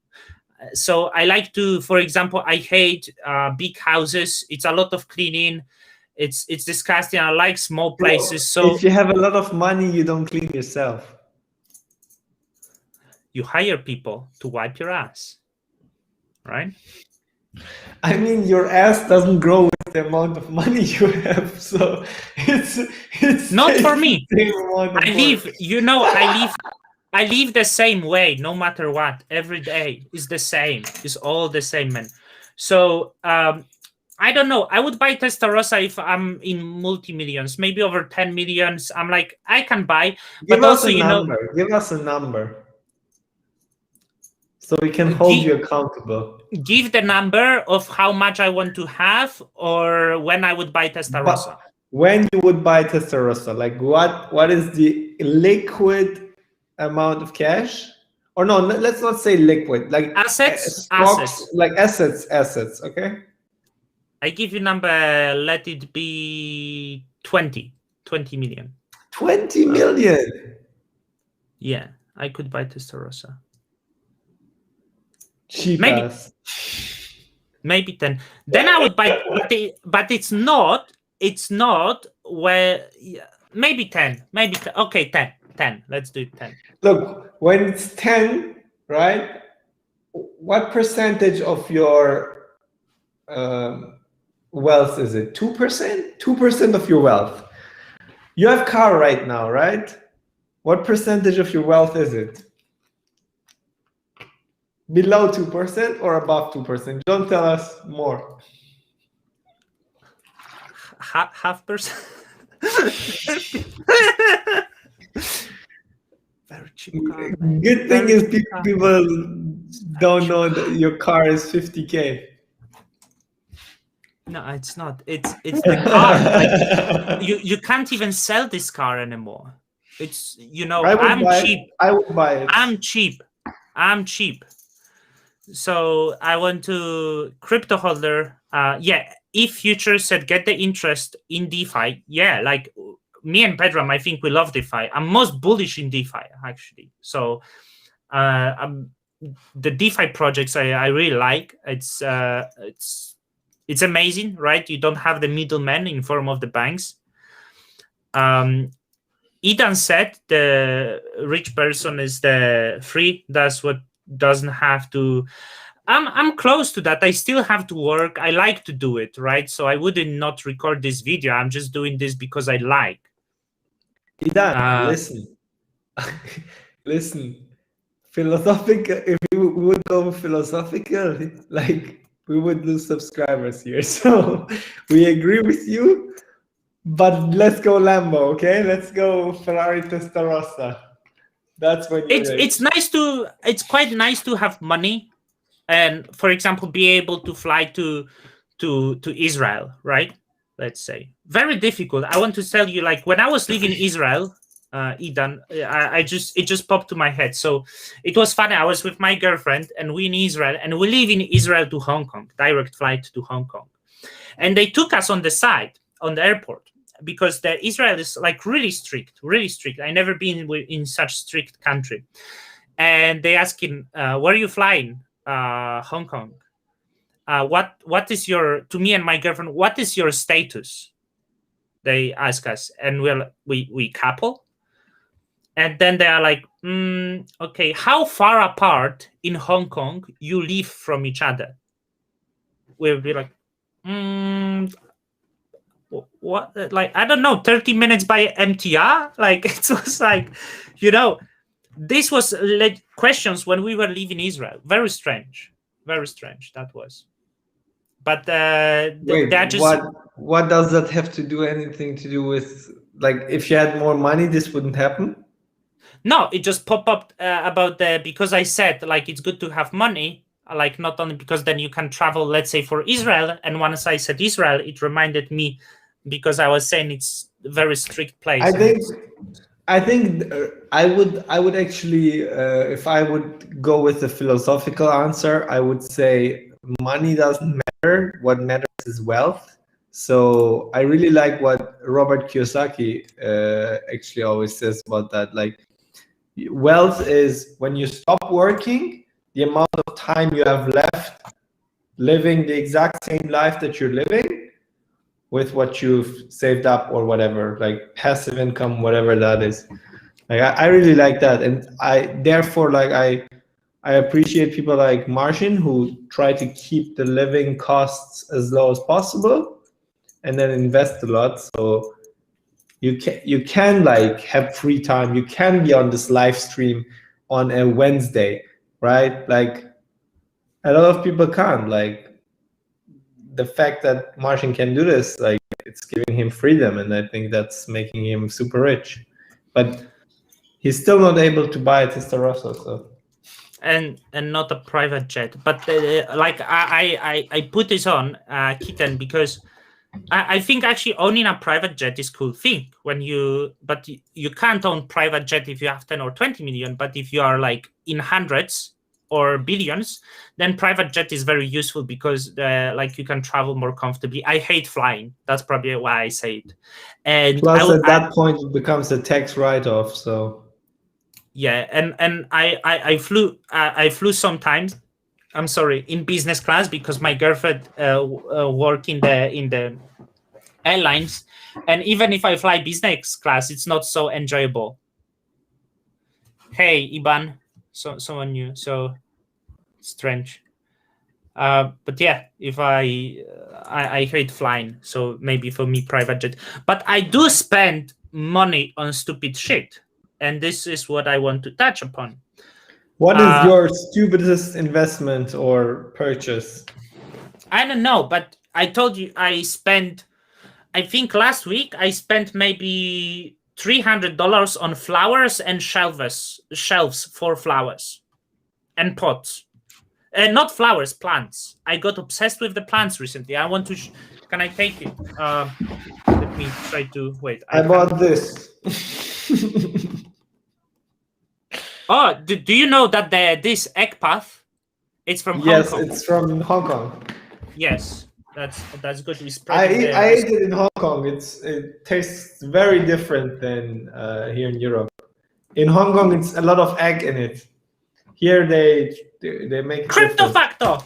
So I like to, for example, I hate big houses. It's a lot of cleaning. It's disgusting. I like small places. So if you have a lot of money, you don't clean yourself. You hire people to wipe your ass, right? I mean, your ass doesn't grow with the amount of money you have, so it's not for me. I live the same way, no matter what. Every day is the same. It's all the same, man. So I don't know. I would buy Testarossa if I'm in multi-millions, maybe over 10 millions. I'm like, I can buy. Give us a number. So we can hold you accountable. Give the number of how much I want to have, or when I would buy Testarossa. But when you would buy Testarossa, like what is the liquid amount of cash? Or no, let's not say liquid. Like assets. Like assets. Okay. I give you number. Let it be 20 million. 20 million. Yeah, I could buy Testarossa. Cheap maybe 10. Then I would buy, but it's not where. Maybe 10. Maybe 10. Okay, 10. Let's do 10. Look, when it's 10, right? What percentage of your wealth is it? 2%? 2% of your wealth. You have car right now, right? What percentage of your wealth is it? Below 2% or above 2%? Don't tell us more. Half percent. Very cheap car. Good thing is people don't know that your car is 50K. No, it's not. It's the car. Like, you can't even sell this car anymore. It's, you know, I'm cheap. I would buy it. I'm cheap. So I want to crypto holder. If Future said get the interest in DeFi, like me and Pedram, I think we love DeFi. I'm most bullish in DeFi actually. So the DeFi projects I really like. It's amazing, right? You don't have the middleman in form of the banks. Ethan said the rich person is the free. That's what doesn't have to I'm close to that. I still have to work. I like to do it, right? So I wouldn't not record this video. I'm just doing this because I like. Idan, listen. Listen. Philosophical, if we would go philosophical, like we would lose subscribers here. So we agree with you, but let's go Lambo, okay? Let's go Ferrari Testarossa. That's when you're it's quite nice to have money and, for example, be able to fly to Israel, right? Let's say very difficult. I want to tell you, like when I was living in Israel, Idan, it just popped to my head. So it was funny. I was with my girlfriend and we in Israel, and we live in Israel to Hong Kong, direct flight to Hong Kong, and they took us on the side on the airport because the Israel is like really strict, really strict. I never been in such strict country, and they asking, "Where are you flying?" Hong Kong. What is your, to me and my girlfriend, what is your status? They ask us, and we couple, and then they are like, okay, how far apart in Hong Kong you live from each other? We'll be like, what, like, I don't know, 30 minutes by MTR. Like it was like, this was questions when we were leaving Israel. Very strange that was. But wait, they're just, what does that have to do anything to do with, like, if you had more money this wouldn't happen? No, it just popped up about because I said like it's good to have money, like not only because then you can travel, let's say, for Israel, and once I said Israel, it reminded me because I was saying it's a very strict place. I think I would actually, if I would go with the philosophical answer, I would say money doesn't matter. What matters is wealth. So I really like what Robert Kiyosaki actually always says about that. Like, wealth is when you stop working, the amount of time you have left living the exact same life that you're living with what you've saved up or whatever, like passive income, whatever that is. Like I really like that, and I appreciate people like Marcin who try to keep the living costs as low as possible, and then invest a lot. So you can like have free time. You can be on this live stream on a Wednesday, right? Like a lot of people can't. Like the fact that Marcin can do this, like it's giving him freedom, and I think that's making him super rich. But he's still not able to buy a Testarossa, so. And not a private jet, but like I put this on Kitten because I think actually owning a private jet is a cool thing but you can't own private jet if you have 10 or 20 million, but if you are like in hundreds or billions, then private jet is very useful because like you can travel more comfortably. I hate flying. That's probably why I say it. And plus at that point it becomes a tax write-off, so. Yeah, and I flew sometimes. I'm sorry, in business class because my girlfriend work in the airlines, and even if I fly business class, it's not so enjoyable. Hey, Iban, someone new, so strange. But yeah, if I hate flying, so maybe for me private jet. But I do spend money on stupid shit. And this is what I want to touch upon. What is your stupidest investment or purchase? I don't know, but I told you I think last week I spent maybe $300 on flowers and shelves for flowers and pots. Not flowers, plants. I got obsessed with the plants recently. I want to. Can I take it? Let me try to wait. I bought this. Oh, do you know that this egg path, it's from Hong Kong? Yes, it's from Hong Kong. Yes, that's good. I ate it in Hong Kong. It tastes very different than here in Europe. In Hong Kong, it's a lot of egg in it. Here they make Crypto Factor.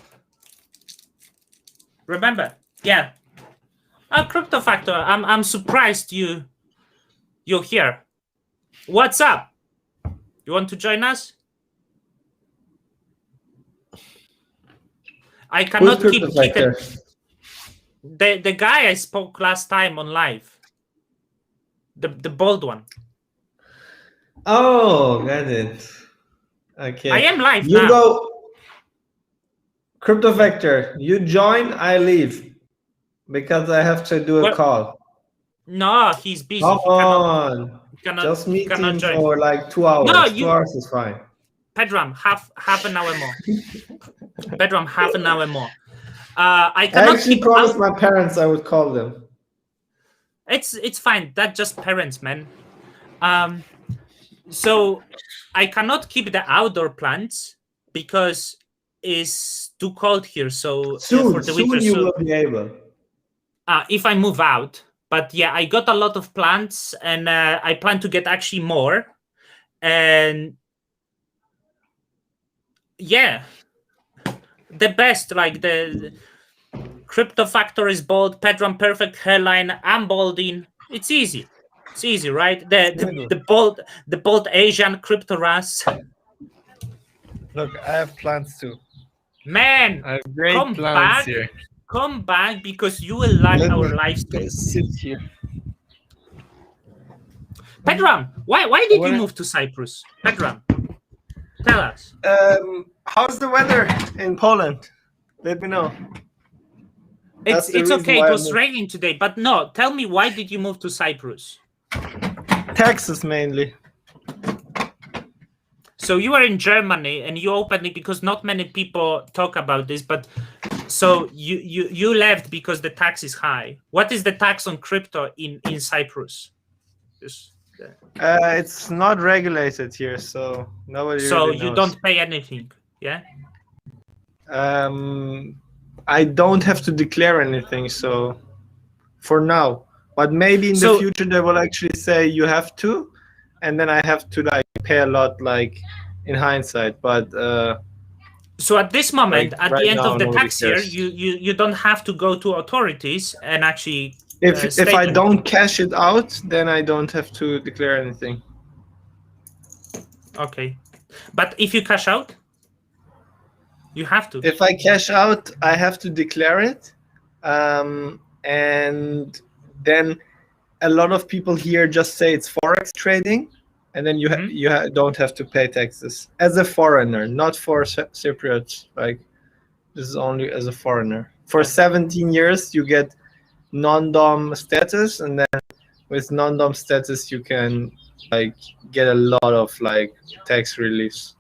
Remember, yeah. Crypto Factor. I'm surprised you're here. What's up? You want to join us? I cannot Who's keep CryptoVector? the guy I spoke last time on live. The bald one. Oh, got it. Okay. I am live You now. go. CryptoVector, you join, I leave. Because I have to do a Well, call. No, he's busy. Come He cannot. on. Just He meet cannot him join. for like 2 hours. No, 2 hours is fine. Pedram, half an hour more. Pedram, half an hour more. I cannot actually keep promised my parents I would call them. It's fine. That's just parents, man. So I cannot keep the outdoor plants because it's too cold here. So for the winter, you will be able. If I move out. But yeah, I got a lot of plants, and I plan to get actually more. And yeah, the best, like the Crypto Factor is bald, Pedram perfect hairline, I'm balding. It's easy. It's easy, right? The bald Asian Crypto Ras. Look, I have plants too. Man, I have great come plants back. here. Come back because you will like Let our me live stream. sit here. Pedram, why did you What- move to Cyprus? Pedram, tell us. How's the weather in Poland? Let me know. That's the It's reason okay. why It I was moved. raining today, but no. Tell me, why did you move to Cyprus? Texas mainly. So you are in Germany, and you opened it because not many people talk about this. But so you left because the tax is high. What is the tax on crypto in Cyprus? It's not regulated here, so nobody So really you knows. don't pay anything, yeah? I don't have to declare anything, so for now. But maybe in the So- future they will actually say you have to, and then I have to like pay a lot, like in hindsight. But So at this moment, Like, at right the end now, of the nobody tax year, cares. you don't have to go to authorities and actually. if state I anything. don't cash it out, then I don't have to declare anything. Okay, but if you cash out, you have to. If I cash out, I have to declare it, and then a lot of people here just say it's forex trading, and then you Mhm. don't have to pay taxes as a foreigner, not for Cypriots. Like this is only as a foreigner. For 17 years, you get non-dom status, and then with non-dom status, you can like get a lot of like tax reliefs.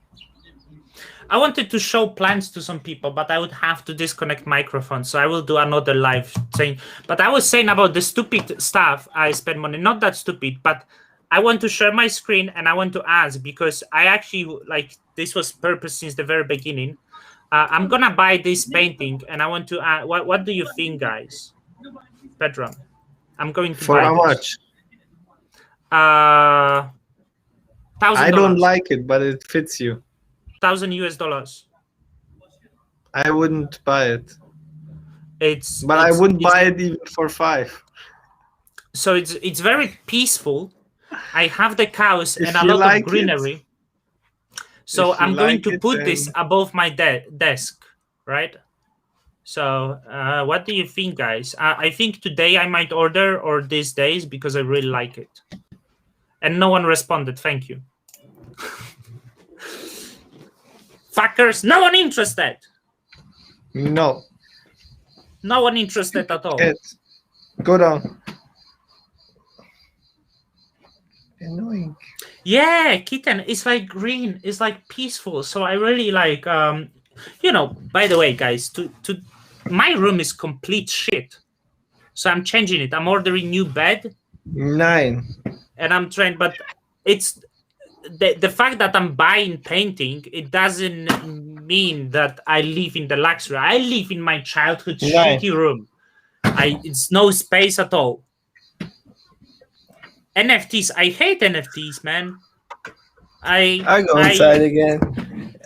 I wanted to show plans to some people, but I would have to disconnect microphone, so I will do another live thing. But I was saying about the stupid stuff I spend money. Not that stupid, but I want to share my screen and I want to ask, because I actually like this was purpose since the very beginning. I'm gonna buy this painting, and I want to. What do you think, guys? Pedram, I'm going to For buy how this. much? $1,000. I don't like it, but it fits you. $1,000. I wouldn't buy it. But I It's wouldn't buy it even for 5. So it's very peaceful. I have the cows If and a you lot like of greenery. So If you I'm going like to it, put this then- above my desk, right? So what do you think, guys? I think today I might order, or these days, because I really like it. And no one responded. Thank you. Fuckers, no one interested. No. No one interested at all. Go down. Annoying. Yeah, kitten. It's like green. It's like peaceful. So I really like. By the way, guys, to my room is complete shit. So I'm changing it. I'm ordering new bed, 9. and I'm trying. But it's the fact that I'm buying painting. It doesn't mean that I live in the luxury. I live in my childhood Right. shitty room. It's no space at all. NFTs. I hate NFTs, man. I go inside again.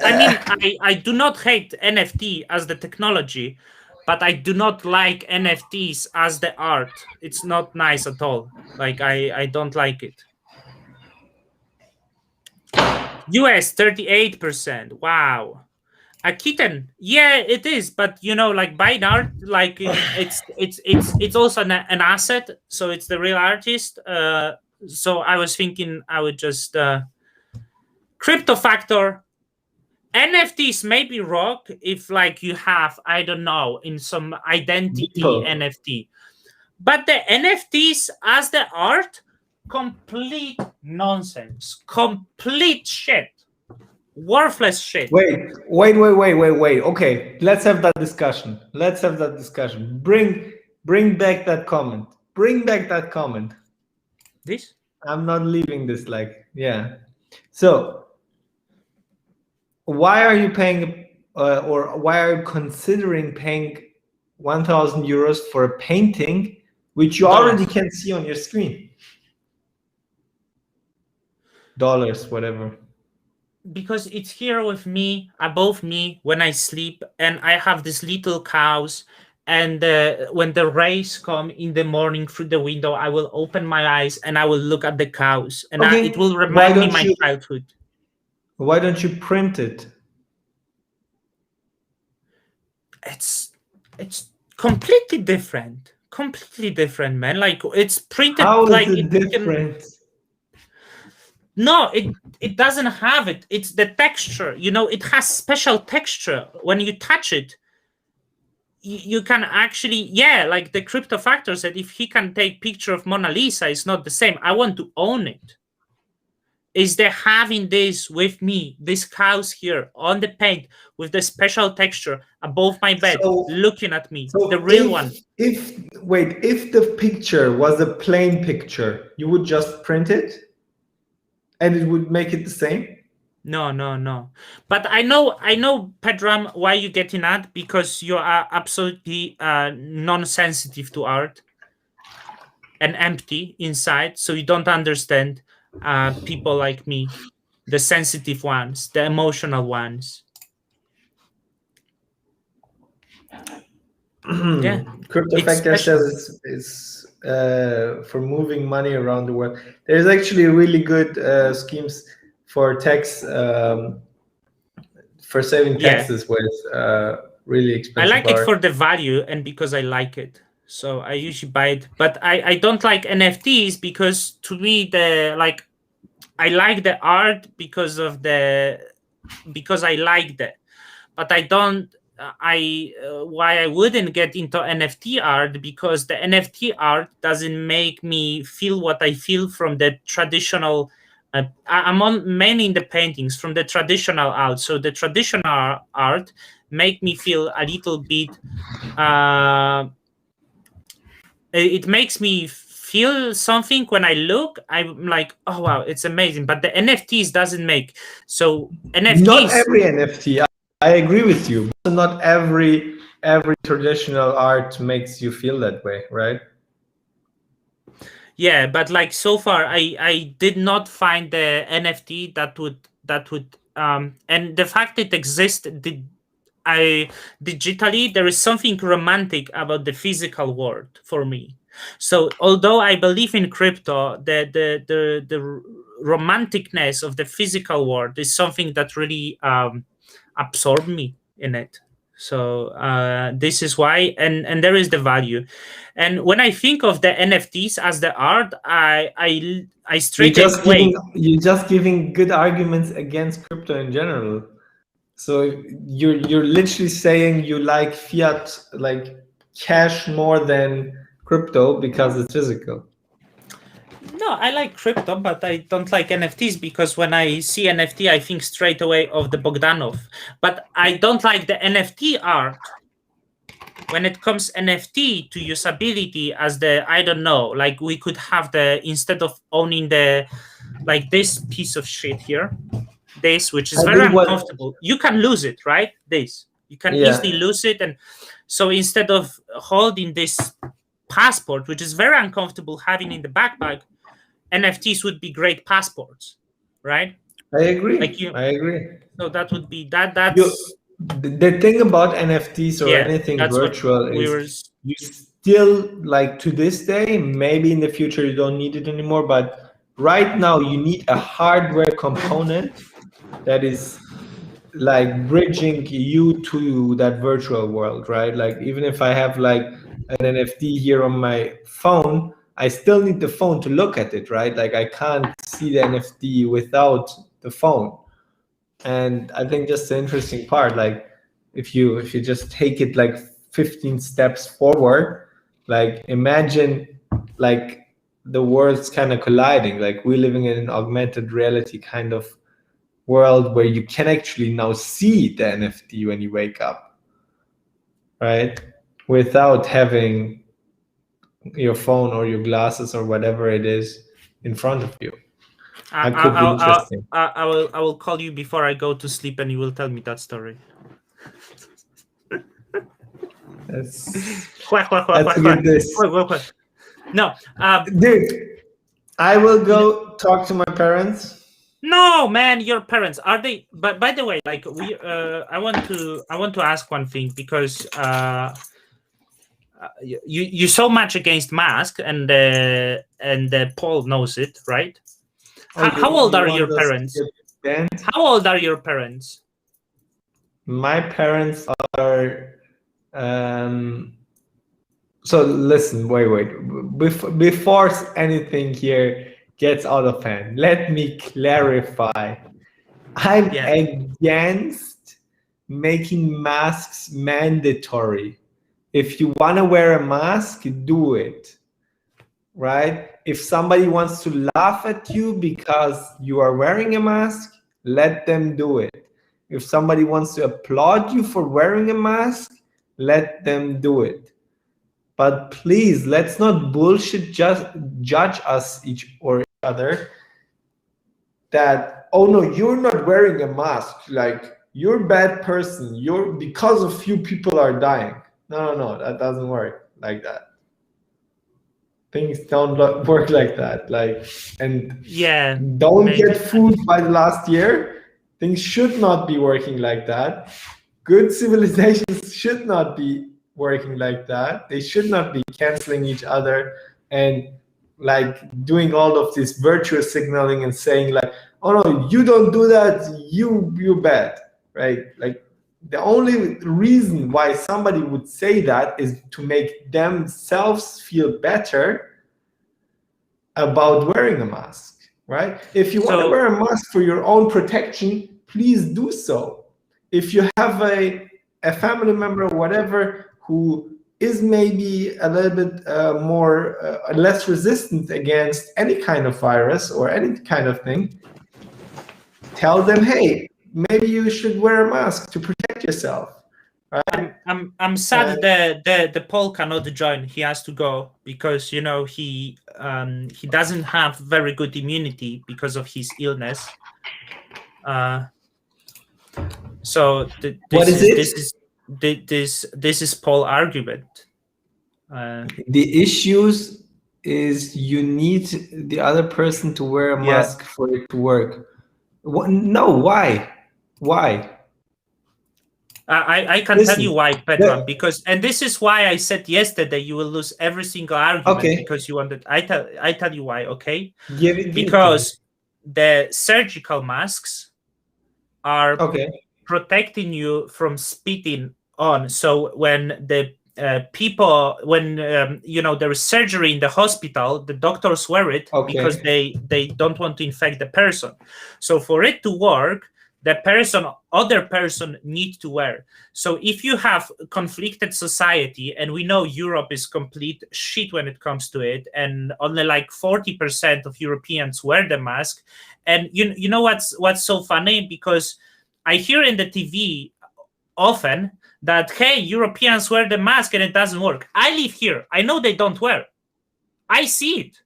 I mean, I do not hate NFT as the technology, but I do not like NFTs as the art. It's not nice at all. Like, I don't like it. US 38%. Wow. A kitten, yeah, it is, but you know, like buying art, like it's also an asset, so it's the real artist. So I was thinking I would just crypto factor. NFTs maybe rock if like you have, I don't know, in some identity People. NFT, but the NFTs as the art, complete nonsense, complete shit. Worthless shit. Wait. Okay, let's have that discussion. Bring back that comment. This? I'm not leaving this like, yeah. So why are you paying or why are you considering paying 1,000 euros for a painting which you already can see on your screen? Dollars, whatever. Because it's here with me, above me, when I sleep, and I have these little cows. And when the rays come in the morning through the window, I will open my eyes and I will look at the cows, and Okay, it will why remind me don't my you- childhood. Why don't you print it? It's completely different, man. Like it's printed. How like is it can- different? No, it doesn't have it. It's the texture. You know, it has special texture. When you touch it, you can actually, yeah, like the crypto factor said, if he can take picture of Mona Lisa, it's not the same. I want to own it. Is there having this with me, these cows here on the paint with the special texture above my bed, So- looking at me, So the real if- one. If the picture was a plain picture, you would just print it and it would make it the same? No. But I know, Pedram, why you're getting at, because you are absolutely non-sensitive to art and empty inside, so you don't understand people like me, the sensitive ones, the emotional ones. Yeah. Crypto It's Factor special. says it's for moving money around the world. There's actually really good schemes for tax for saving Yeah. taxes with really I expensive like it art. for the value and because I like it. So I usually buy it. But I don't like NFTs because to me I like the art because I like that. But I don't why I wouldn't get into NFT art, because the NFT art doesn't make me feel what I feel from the traditional. I'm on mainly in the paintings from the traditional art. So the traditional art make me feel a little bit. It makes me feel something when I look. I'm like, oh wow, it's amazing. But the NFTs doesn't make. So NFTs. Not every NFT. I agree with you. But not every traditional art makes you feel that way, right? Yeah, but like so far, I did not find the NFT that would and the fact it exists digitally, there is something romantic about the physical world for me. So although I believe in crypto, the romanticness of the physical world is something that really absorbed me in it. So this is why, and there is the value. And when I think of the NFTs as the art, I straight away. You're just giving good arguments against crypto in general. So you're literally saying you like fiat, like cash, more than crypto because it's physical. No, I like crypto, but I don't like NFTs because when I see NFT, I think straight away of the Bogdanov. But I don't like the NFT art. When it comes NFT to usability as the, I don't know, like we could have instead of owning like this piece of shit here, this, which is very uncomfortable. You can lose it, right? You can easily lose it. And so instead of holding this passport, which is very uncomfortable having in the backpack, NFTs would be great passports, right? I agree. I agree. So that would be the thing about NFTs or anything virtual is you still, like, to this day, maybe in the future you don't need it anymore, but right now you need a hardware component that is like bridging you to that virtual world, right? Like even if I have like an NFT here on my phone, I still need the phone to look at it, right? Like I can't see the NFT without the phone. And I think just the interesting part, like if you just take it like 15 steps forward, like imagine like the worlds kind of colliding, like we're living in an augmented reality kind of world where you can actually now see the NFT when you wake up, right? Without having your phone or your glasses or whatever it is in front of you. That could be interesting. I will call you before I go to sleep, and you will tell me that story. Let's Quack. get this. Quack. No, Dude, I will go talk to my parents. no, man, your parents, are they? But by the way, like I want to ask one thing, because you so much against mask, and Paul knows it, right? How old are your parents? How old are your parents? My parents are. So listen, wait. Before anything here gets out of hand, let me clarify. I'm against making masks mandatory. If you want to wear a mask, do it, right? If somebody wants to laugh at you because you are wearing a mask, let them do it. If somebody wants to applaud you for wearing a mask, let them do it. But please, let's not bullshit just judge us each other that, oh no, you're not wearing a mask, like you're a bad person, you're because a few people are dying. No, that doesn't work like that. Things don't work like that. Like, and don't get food by the last year. Things should not be working like that. Good civilizations should not be working like that. They should not be canceling each other and like doing all of this virtual signaling and saying like, oh no, you don't do that, you're bad, right? Like the only reason why somebody would say that is to make themselves feel better about wearing a mask, right? If you want to wear a mask for your own protection, please do so. If you have a family member or whatever who is maybe a little bit less resistant against any kind of virus or any kind of thing, tell them, hey, maybe you should wear a mask to protect yourself. Right? I'm sad that the Paul cannot join. He has to go because he doesn't have very good immunity because of his illness. So this is Paul argument. The issues is you need the other person to wear a mask for it to work. No, why? I can tell you why, Petron, because, and this is why I said yesterday you will lose every single argument because you wanted. I tell you why, okay? Because the surgical masks are protecting you from spitting on. So when the people, when there is surgery in the hospital, the doctors wear it because they don't want to infect the person. So for it to work, the other person needs to wear. So if you have conflicted society, and we know Europe is complete shit when it comes to it, and only like 40% of Europeans wear the mask, and you know what's so funny, because I hear in the TV often that, hey, Europeans wear the mask and it doesn't work. I live here. I know they don't wear. I see it.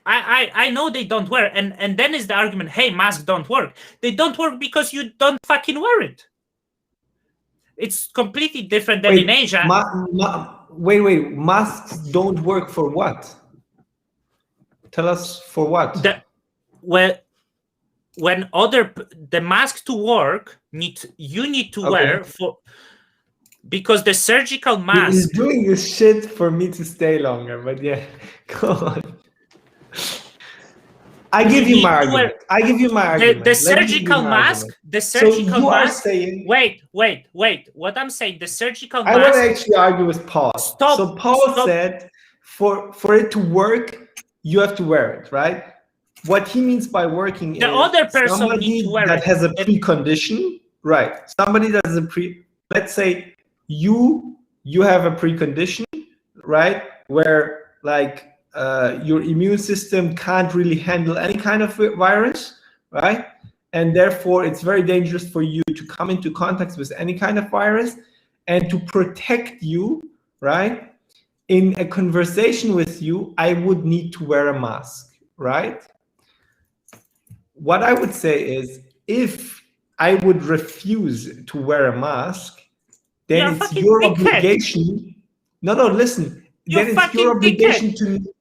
I know they don't wear. And then is the argument, hey, masks don't work. They don't work because you don't fucking wear it. It's completely different than in Asia. Wait. Masks don't work for what? Tell us for what? When the mask to work, you need to wear for, because the surgical mask. He's doing this shit for me to stay longer, but yeah, go on. I give you need my to wear- argument. I give you my argument. The Let me give you surgical my mask, argument. the So surgical you are mask. saying. Wait. What I'm saying, the surgical I want to mask. actually argue with Paul. Stop, So Paul stop. said, for it to work, you have to wear it, right? What he means by working The is other person somebody needs to wear that it. has a precondition, right? Somebody that has a let's say you have a precondition, right? Where like your immune system can't really handle any kind of virus, right? And therefore it's very dangerous for you to come into contact with any kind of virus. And to protect you, right? In a conversation with you, I would need to wear a mask, right? What I would say is, if I would refuse to wear a mask, then You're it's fucking your dickhead. obligation. No, listen. You're Then it's fucking your obligation dickhead. to.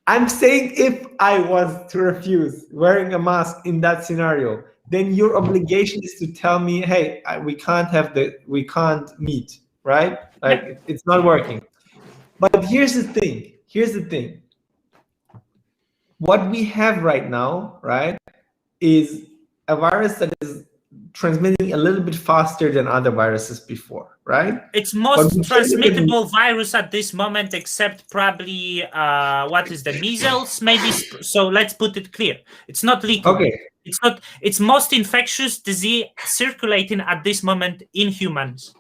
I'm saying if I was to refuse wearing a mask in that scenario, then your obligation is to tell me, hey, we can't meet, right? Like it's not working. But here's the thing. What we have right now, right, is a virus that is transmitting a little bit faster than other viruses before, right? It's most transmittable virus at this moment, except probably what is the measles, maybe. So let's put it clear: it's not lethal. Okay. It's not. It's most infectious disease circulating at this moment in humans.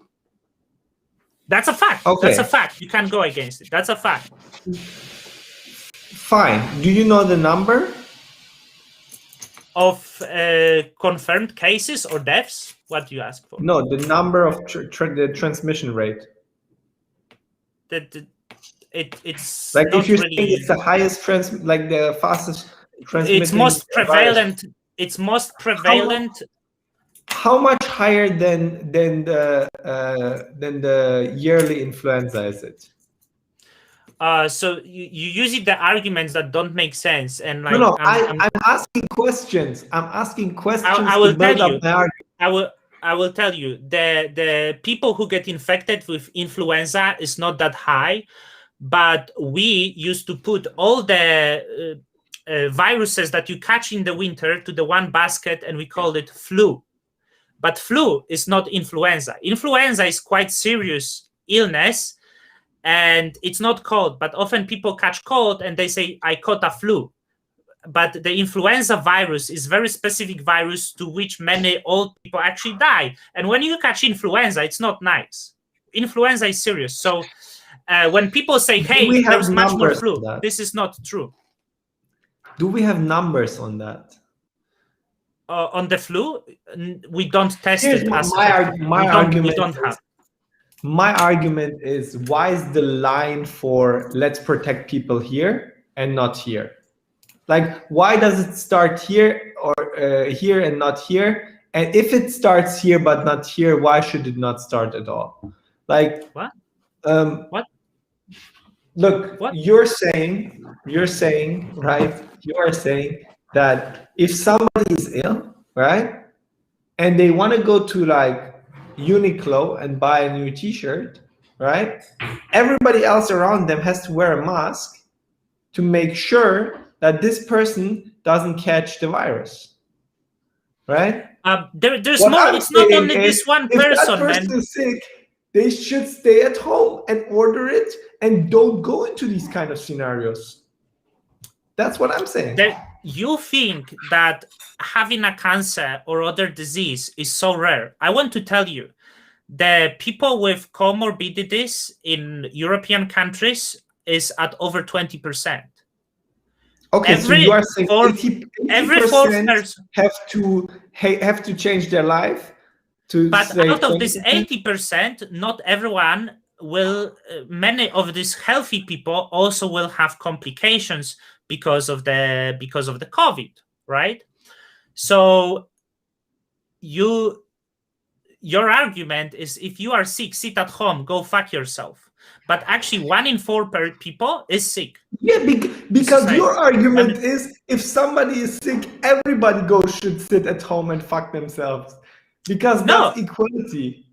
That's a fact. Okay. That's a fact. You can't go against it. That's a fact. Fine. Do you know the number of confirmed cases or deaths? What do you ask for? No, the number of the transmission rate. It's like if you're really, saying it's the highest like the fastest transmitting. It's most prevalent. Virus. It's most prevalent. How much higher than the yearly influenza is it? So you using the arguments that don't make sense, and like no, I'm asking questions. I'm asking questions. I will tell you. I will tell you. The people who get infected with influenza is not that high, but we used to put all the viruses that you catch in the winter to the one basket, and we called it flu. But flu is not influenza. Influenza is quite serious illness. And it's not cold, but often people catch cold and they say, I caught a flu. But the influenza virus is very specific virus to which many old people actually die. And when you catch influenza, it's not nice. Influenza is serious. So when people say, hey, there's much more flu, this is not true. Do we have numbers on that? On the flu, we don't test it. My argument is, why is the line for let's protect people here and not here? Like, why does it start here or here and not here? And if it starts here but not here, why should it not start at all? Like, what? Look, what? You're saying, right? You are saying that if somebody is ill, right, and they want to go to like Uniqlo and buy a new t-shirt, right? Everybody else around them has to wear a mask to make sure that this person doesn't catch the virus, right? There's more. It's not only this one person. If that person is sick, they should stay at home and order it and don't go into these kind of scenarios. That's what I'm saying. You think that having a cancer or other disease is so rare. I want to tell you, the people with comorbidities in European countries is at over 20%. Okay, so you are saying 80% have to change their life to. But out of this 80%, not everyone will. Many of these healthy people also will have complications because of the COVID, right? So your argument is, if you are sick, sit at home, go fuck yourself. But actually 1 in 4 people is sick. Yeah, because your argument is, if somebody is sick, everybody should sit at home and fuck themselves. Because that's equality.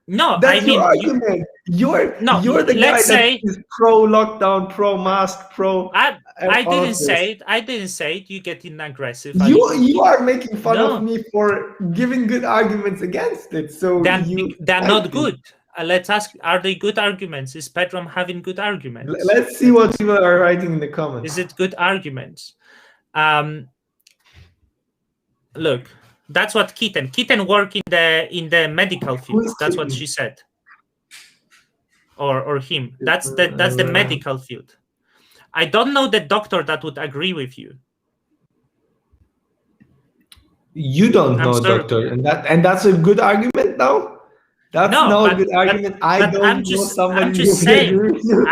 No, That's I mean, your argument. You're No, the guy let's say- that is pro lockdown, pro mask, pro. I all didn't of say this. it. I didn't say it. You getting aggressive. You are making fun No. of me for giving good arguments against it. So They're not good. Let's ask: are they good arguments? Is Pedram having good arguments? Let's see what people are writing in the comments. Is it good arguments? Look, that's what Kitten work in the medical field. That's what she said. Or him. That's the medical field. I don't know the doctor that would agree with you. You don't know, sorry. doctor, and that's a good argument now. That's not a good argument. I don't know somebody I'm just who would saying. agree with you.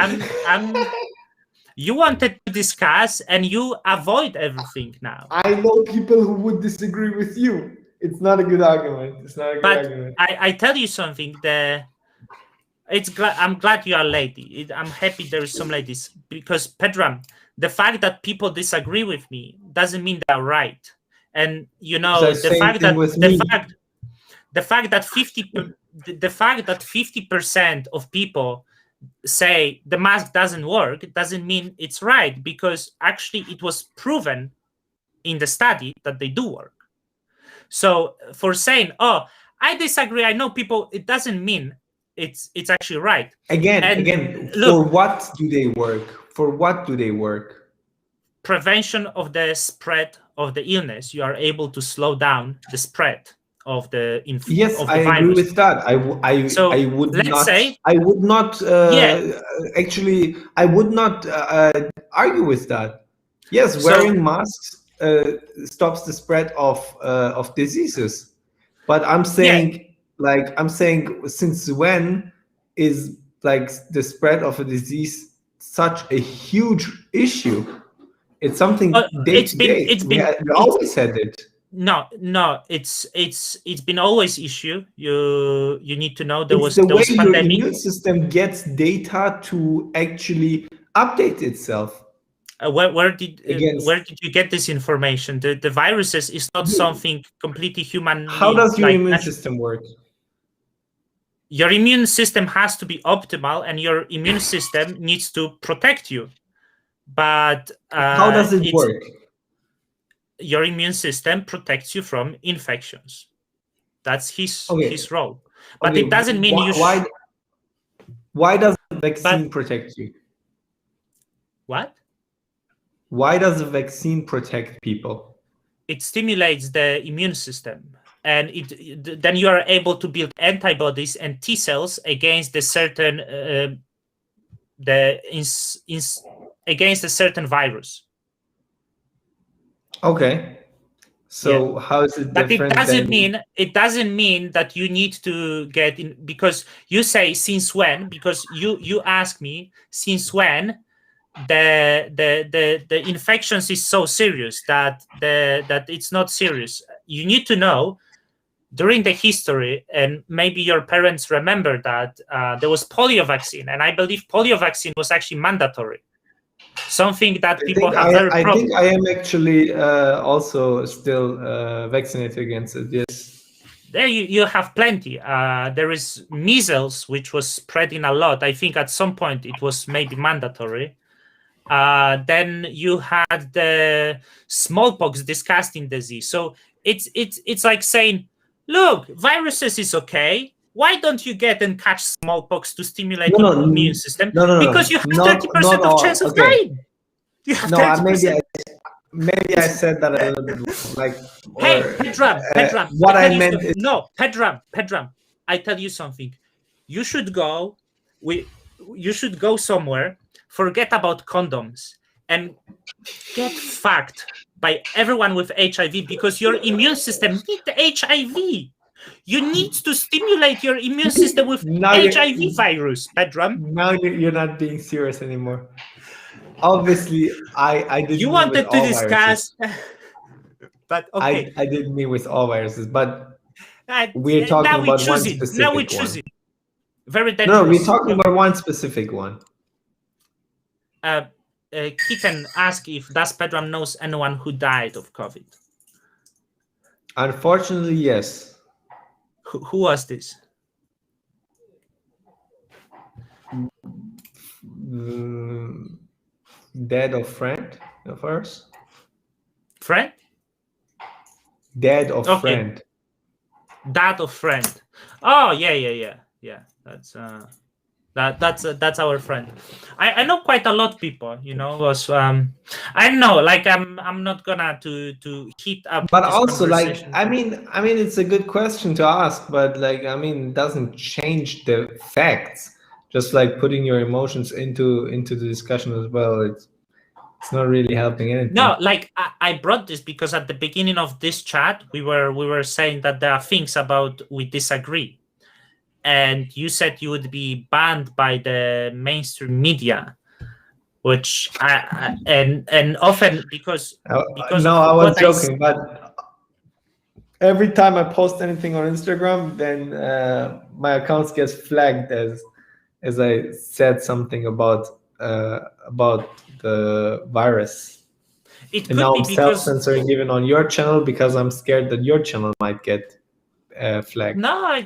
You wanted to discuss and you avoid everything now. I know people who would disagree with you. It's not a good argument. It's not a good argument. I tell you something. I'm glad you are lady. I'm happy there is some ladies, because Pedram, the fact that people disagree with me doesn't mean they're right. And you know, the fact that 50% of people say the mask doesn't work, it doesn't mean it's right, because actually it was proven in the study that they do work. So for saying, oh, I disagree, I know people, it doesn't mean it's actually right. Again, look, for what do they work? For what do they work? Prevention of the spread of the illness. You are able to slow down the spread of the yes, of the I virus. agree with that. I would not argue with that. Yes, wearing masks stops the spread of diseases, but I'm saying since when is the spread of a disease such a huge issue? It's something day to day. We always said it. No, it's been always issue. You need to know there was your pandemic. Immune system gets data to actually update itself. Where did you get this information? The viruses is not something completely human. How does your immune system work? Your immune system has to be optimal, and your immune system needs to protect you. But how does it work? Your immune system protects you from infections. That's his role. But it doesn't mean why does the vaccine protect you? What? Why does the vaccine protect people? It stimulates the immune system, and then you are able to build antibodies and T cells against the certain against a certain virus. Okay. So how is it different? But it doesn't mean that you need to get in, because you say since when, because you ask me since when the infections is so serious that it's not serious. You need to know during the history, and maybe your parents remember that there was polio vaccine, and I believe polio vaccine was actually mandatory. Something that people have very I think I am actually also still vaccinated against it. Yes. There you have plenty. There is measles, which was spreading a lot. I think at some point it was maybe mandatory. Then you had the smallpox, disgusting disease. So it's like saying, look, viruses is okay. Why don't you get and catch smallpox to stimulate your immune system? Because you have 30% of chance of dying. You have 30%. Maybe I said that a little bit Hey, Pedram. What I meant is... No, Pedram. I tell you something. You should go somewhere, forget about condoms, and get fucked by everyone with HIV, because your immune system needs the HIV. You need to stimulate your immune system with HIV virus, Pedram. Now you're not being serious anymore. Obviously, I didn't. You wanted to discuss, but okay. I didn't mean with all viruses, but we're talking about one specific one. Now we choose it. Very dangerous. No, we're talking about one specific one. Kitten asked if does Pedram knows anyone who died of COVID. Unfortunately, yes. Who was this? Dad of friend of ours. Friend? Dad of Okay. friend. Dad of friend. Oh yeah. That's our friend. I know quite a lot of people, was I don't know, like I'm not gonna to heat up But this also, like, conversation. I mean, it's a good question to ask, but like, I mean, it doesn't change the facts. Just like putting your emotions into the discussion as well, it's not really helping anything. No, like I brought this because at the beginning of this chat we were saying that there are things about we disagree, and you said you would be banned by the mainstream media, which and often because no, of I was what joking, but every time I post anything on Instagram, then my accounts gets flagged as I said something about the virus. It And could now be I'm because self-censoring even on your channel because I'm scared that your channel might get flagged. no,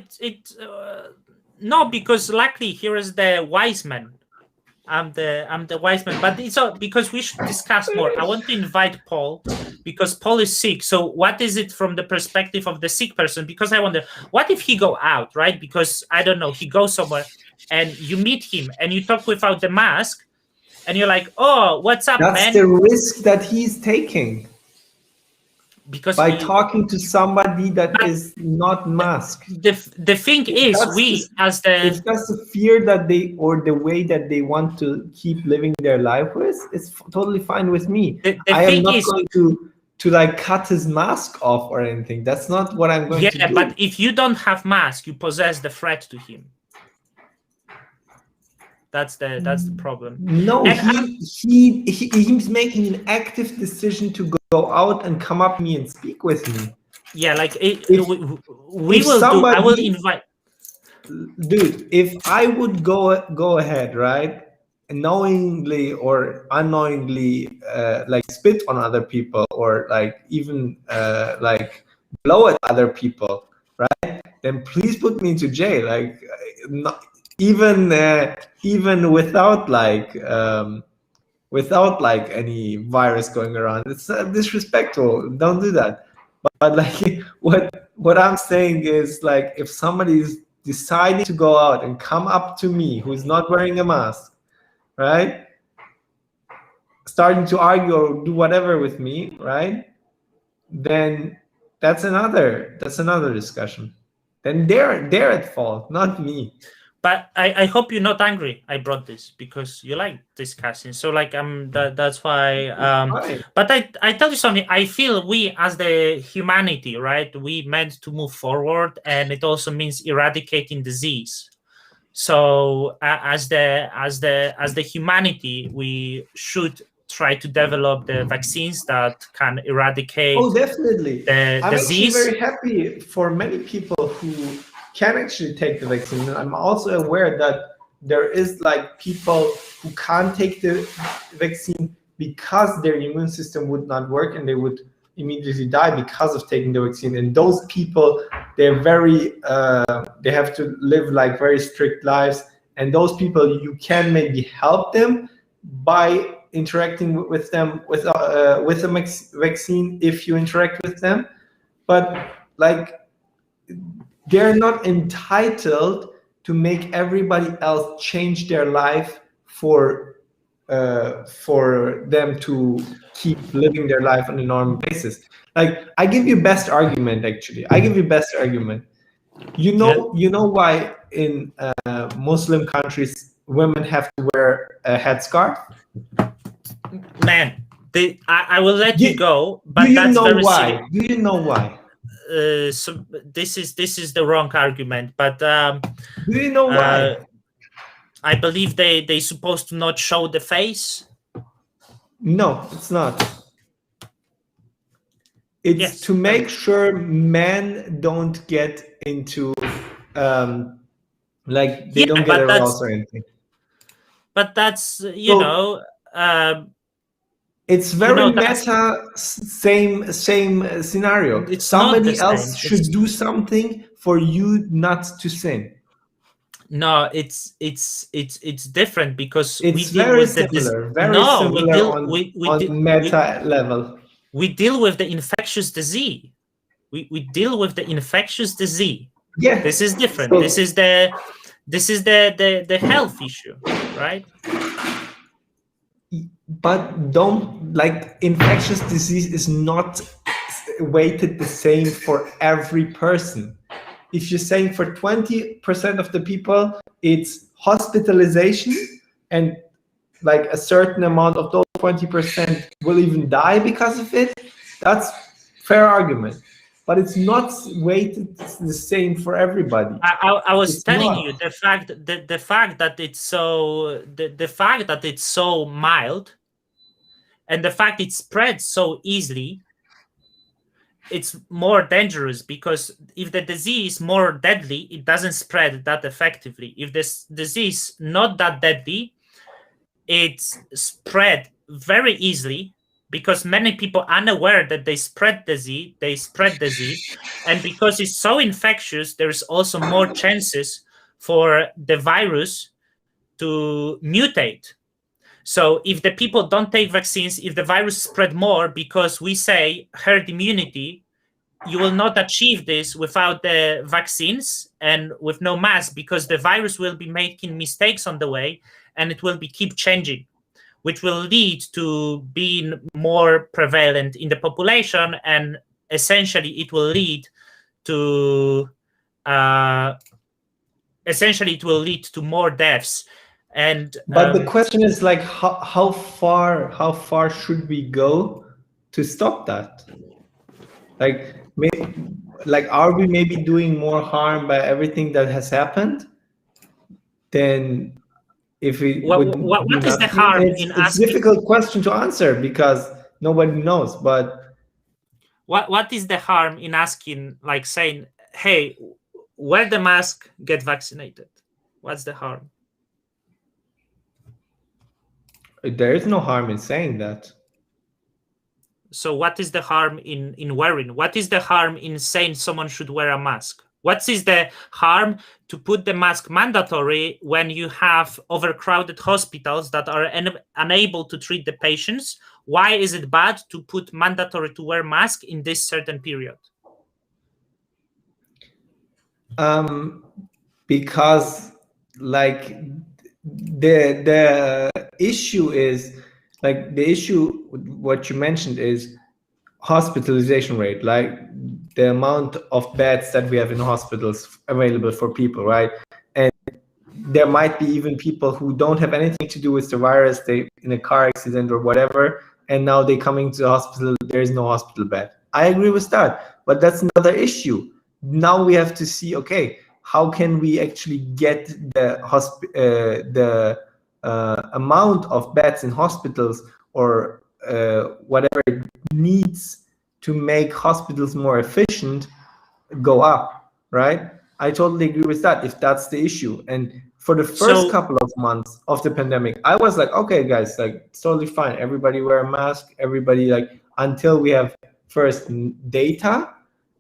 no, because luckily here is the wise man. I'm the wise man, but it's all because we should discuss more. I want to invite Paul because Paul is sick. So what is it from the perspective of the sick person? Because I wonder, what if he go out, right? Because I don't know, he goes somewhere and you meet him and you talk without the mask and you're like, oh, what's up, That's man? the risk that he's taking. Because by talking to somebody that is not masked. The thing is, it's just the fear that they, or the way that they want to keep living their life with, it's totally fine with me. I am not going to like cut his mask off or anything. That's not what I'm going to do. Yeah, but if you don't have mask, you possess the threat to him. That's the problem. No, he's making an active decision to go out and come up to me and speak with me. Yeah, like I will invite. Dude, if I would go ahead, right, knowingly or unknowingly, like spit on other people or like even like blow at other people, right? Then please put me into jail. Like, even without like any virus going around. It's disrespectful. Don't do that. But like what I'm saying is, like, if somebody is deciding to go out and come up to me who's not wearing a mask, right, starting to argue or do whatever with me, right, then that's another discussion. Then they're at fault, not me. But I hope you're not angry I brought this, because you like discussing. So like that's why but I tell you something. I feel we as the humanity, right, we meant to move forward, and it also means eradicating disease. So as the humanity, we should try to develop the vaccines that can eradicate definitely the disease. I'm actually very happy for many people who can actually take the vaccine. I'm also aware that there is like people who can't take the vaccine because their immune system would not work and they would immediately die because of taking the vaccine. And those people, they're very they have to live like very strict lives, and those people, you can maybe help them by interacting with them with a vaccine if you interact with them, but like they're not entitled to make everybody else change their life for them to keep living their life on a normal basis. Like, I give you best argument, actually. You know why in Muslim countries women have to wear a headscarf? Man, I will let you go, but do you that's know very why? silly. Do you know why? So this is the wrong argument, but do you know why? I believe they supposed to not show the face. No, it's not. It's to make sure men don't get into like they don't get aroused or anything. But that's it's very meta. Same scenario. Somebody else should do something for you not to sin. No, it's different because we It's deal very with similar, very no, we similar deal on we meta level. we deal with the infectious disease. We deal with the infectious disease. Yeah, This is different. so- This is the health issue, right? but don't, like, infectious disease is not weighted the same for every person. If you're saying for 20% of the people it's hospitalization, and like a certain amount of those 20% will even die because of it, that's fair argument, but it's not weighted the same for everybody. I was It's telling not. you the fact that it's so the fact that it's so mild, and the fact it spreads so easily, it's more dangerous, because if the disease is more deadly, it doesn't spread that effectively. If this disease not that deadly, it's spread very easily, because many people are unaware that they spread disease, and because it's so infectious, there's also more chances for the virus to mutate. So if the people don't take vaccines, if the virus spread more, because we say herd immunity, you will not achieve this without the vaccines and with no mask, because the virus will be making mistakes on the way, and it will be keep changing, which will lead to being more prevalent in the population, and essentially it will lead to more deaths. And But the question is, like, how far should we go to stop that? Like, are we maybe doing more harm by everything that has happened than if we what do is the nothing? harm It's in a asking? difficult question to answer because nobody knows. But what is the harm in asking, like saying, hey, wear the mask, get vaccinated? What's the harm? there is no harm in saying that. So what is the harm in wearing? What is the harm in saying someone should wear a mask? What is the harm to put the mask mandatory when you have overcrowded hospitals that are unable to treat the patients? Why is it bad to put mandatory to wear mask in this certain period? Because, like, the issue is, like, what you mentioned is hospitalization rate, like the amount of beds that we have in hospitals available for people, right? And there might be even people who don't have anything to do with the virus, they in a car accident or whatever, and now they coming to the hospital, there is no hospital bed. I agree with that, but that's another issue. Now we have to see, okay, how can we actually get the amount of beds in hospitals, or whatever it needs to make hospitals more efficient, go up, right? I totally agree with that, if that's the issue. And for the first couple of months of the pandemic, I was like, okay, guys, like, it's totally fine. Everybody wear a mask, everybody, like, until we have first data,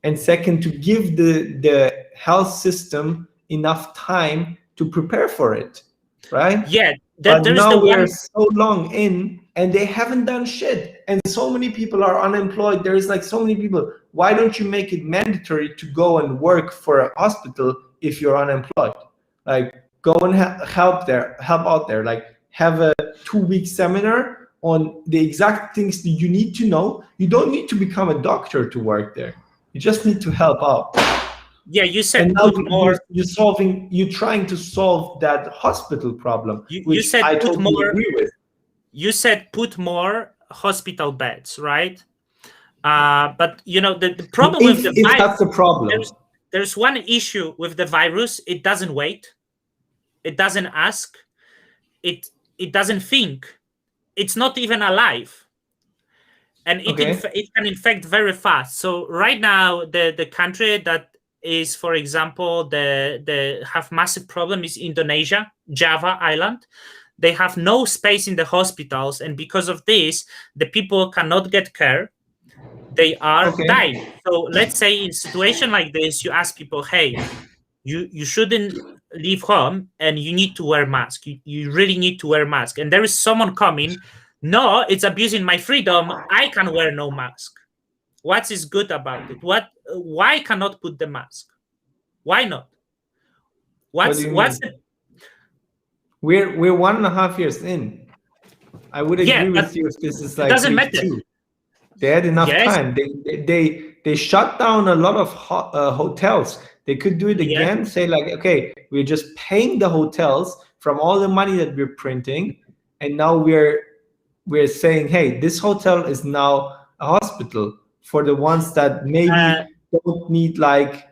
and second, to give the health system enough time to prepare for it, right? Yeah, but now we're so long in, and they haven't done shit, and so many people are unemployed. There's like so many people. Why don't you make it mandatory to go and work for a hospital if you're unemployed? Like, go and help out there. Like, have a 2-week seminar on the exact things that you need to know. You don't need to become a doctor to work there. You just need to help out. Yeah, you said and now more. You're trying to solve that hospital problem, which I totally agree with. You said put more hospital beds, right? But you know the problem with the virus. That's the problem. There's one issue with the virus. It doesn't wait. It doesn't ask. It doesn't think. It's not even alive. And it can infect very fast. So right now, the country that is, for example, the have massive problem is Indonesia, Java Island. They have no space in the hospitals, and because of this, the people cannot get care. They are dying. So let's say in a situation like this, you ask people, hey, you shouldn't leave home and you need to wear mask. You really need to wear mask. And there is someone coming, no, it's abusing my freedom. I can wear no mask. What is good about it? Why cannot put the mask? Why not? What's the We're 1.5 years in. I would agree with you if this is like doesn't week matter. 2. They had enough time. They shut down a lot of hotels. They could do it again. Say like, okay, we're just paying the hotels from all the money that we're printing, and now we're saying, hey, this hotel is now a hospital for the ones that maybe don't need like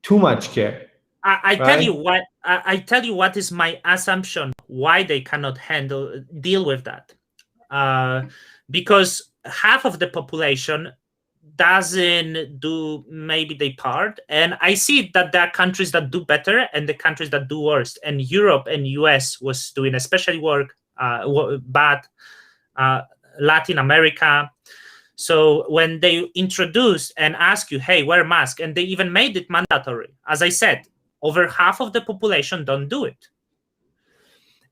too much care. I tell you what. I tell you what is my assumption why they cannot deal with that. Because half of the population doesn't do maybe their part, and I see that there are countries that do better and the countries that do worse. And Europe and US was doing especially bad. Latin America. So when they introduced and ask you, hey, wear a mask, and they even made it mandatory, as I said, over half of the population don't do it.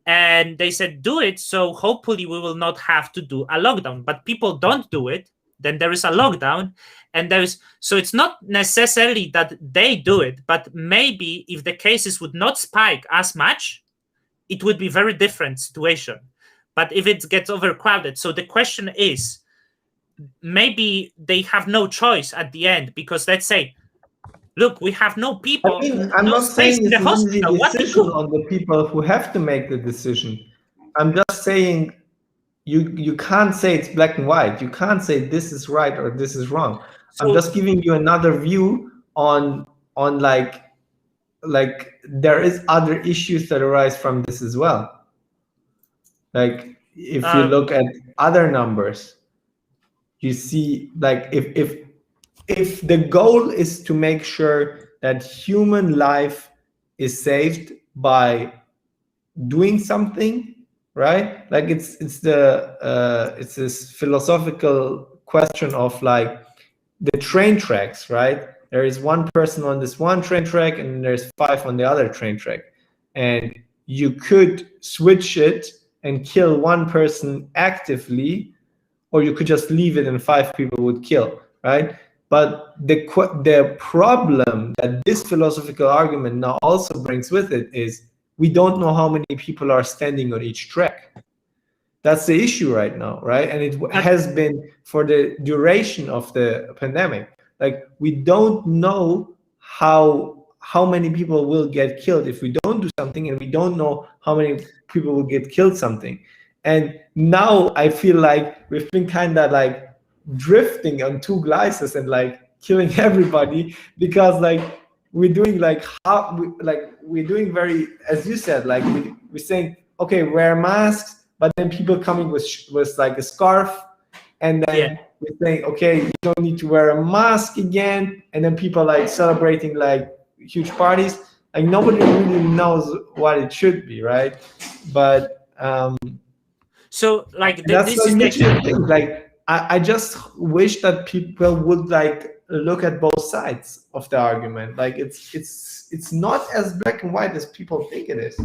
And they said, do it, so hopefully we will not have to do a lockdown. But people don't do it, then there is a lockdown. And so it's not necessarily that they do it, but maybe if the cases would not spike as much, it would be a very different situation. But if it gets overcrowded, so the question is, maybe they have no choice at the end, because let's say, look, we have no people. I mean, I'm not saying it's an easy decision on the people who have to make the decision. I'm just saying you can't say it's black and white. You can't say this is right or this is wrong. So, I'm just giving you another view on like there is other issues that arise from this as well. Like if you look at other numbers, you see like if the goal is to make sure that human life is saved by doing something, right? Like it's this philosophical question of like the train tracks, right? There is one person on this one train track and there's 5 on the other train track, and you could switch it and kill one person actively, or you could just leave it and 5 people would kill, right? But the problem that this philosophical argument now also brings with it is we don't know how many people are standing on each track. That's the issue right now, right? And it has been for the duration of the pandemic. Like we don't know how many people will get killed if we don't do something, and we don't know how many people will get killed something. And now I feel like we've been kind of like drifting on 2 gleases and like killing everybody, because like we're doing we're doing very, as you said, like we're saying, okay, wear masks, but then people coming with like a scarf, and then we're saying, okay, you don't need to wear a mask again, and then people like celebrating like huge parties. Like nobody really knows what it should be, right? But so like that's this is the thing. Like I just wish that people would like look at both sides of the argument. Like it's not as black and white as people think it is.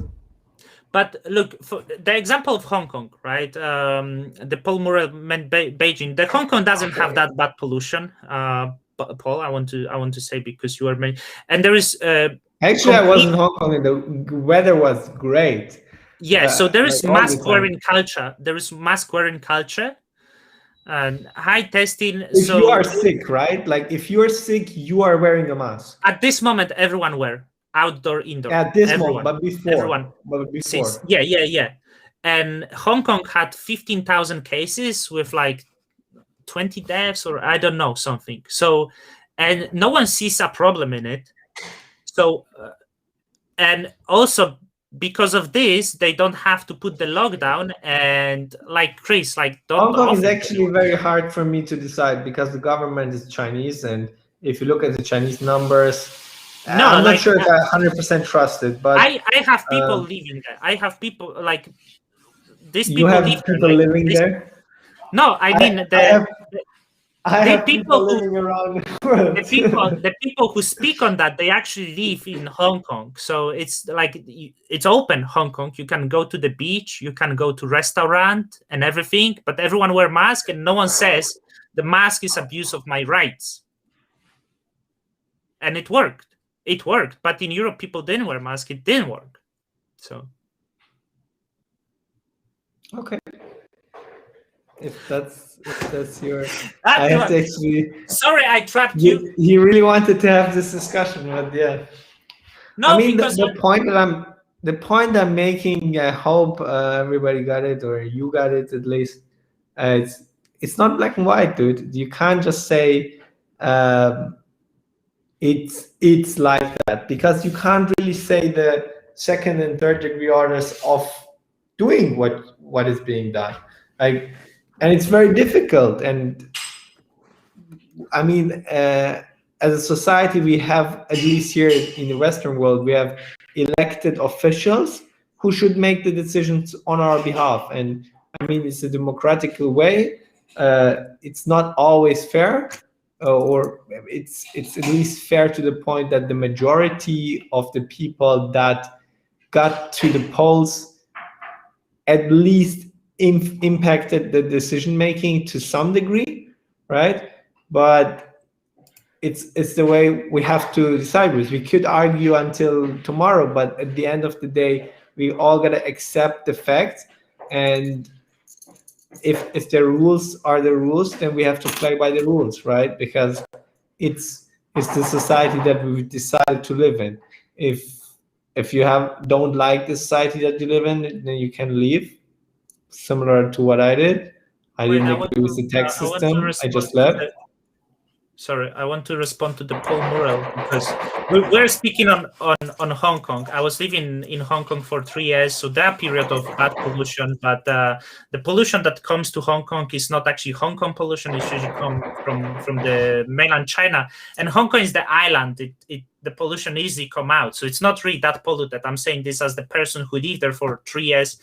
But look, for the example of Hong Kong, right? The Paul Murrell meant Beijing. The Hong Kong doesn't have that bad pollution. Paul, I want to say, because you are made, and there is actually I was in Hong Kong and the weather was great. Yeah, so there is like mask wearing culture. There is mask wearing culture and high testing. If you are sick, right? Like if you are sick, you are wearing a mask. At this moment, everyone wear outdoor, indoor. At this moment, but before. Everyone. But before. Yeah. And Hong Kong had 15,000 cases with like 20 deaths, or I don't know, something. So, and no one sees a problem in it. So, and also because of this, they don't have to put the lockdown. And like Chris, like Hong Kong is actually very hard for me to decide, because the government is Chinese, and if you look at the Chinese numbers, no, I'm not sure if I 100% trust it. But I have people living there. I have people like these people. You have people living there? No, I mean I The have people people who- living around the world. the people who speak on that, they actually live in Hong Kong. So it's like it's open Hong Kong. You can go to the beach, you can go to restaurant and everything, but everyone wear mask and no one says the mask is abuse of my rights. And it worked. It worked. But in Europe, people didn't wear mask. It didn't work. So Okay. If that's your, I have to actually. Sorry, I trapped you. He really wanted to have this discussion, but yeah. No, I mean, because the point I'm making. I hope everybody got it, or you got it at least. It's not black and white, dude. You can't just say it's like that, because you can't really say the second and third degree orders of doing what is being done. Like, and it's very difficult. And I mean, as a society, we have, at least here in the Western world, we have elected officials who should make the decisions on our behalf. And I mean, it's a democratic way. It's not always fair, or it's at least fair to the point that the majority of the people that got to the polls at least impacted the decision making to some degree, right? But it's the way we have to decide with. We could argue until tomorrow, but at the end of the day, we all gotta accept the fact. And if the rules are the rules, then we have to play by the rules, right? Because it's the society that we've decided to live in. If you don't like the society that you live in, then you can leave. Similar to what I did. I didn't agree with the tax system. I just left. Sorry, I want to respond to the Paul Murrell, because we're speaking on Hong Kong. I was living in Hong Kong for 3 years, so that period of bad pollution, but the pollution that comes to Hong Kong is not actually Hong Kong pollution. It usually comes from the mainland China, and Hong Kong is the island. The pollution easily come out, so it's not really that polluted. I'm saying this as the person who lived there for 3 years.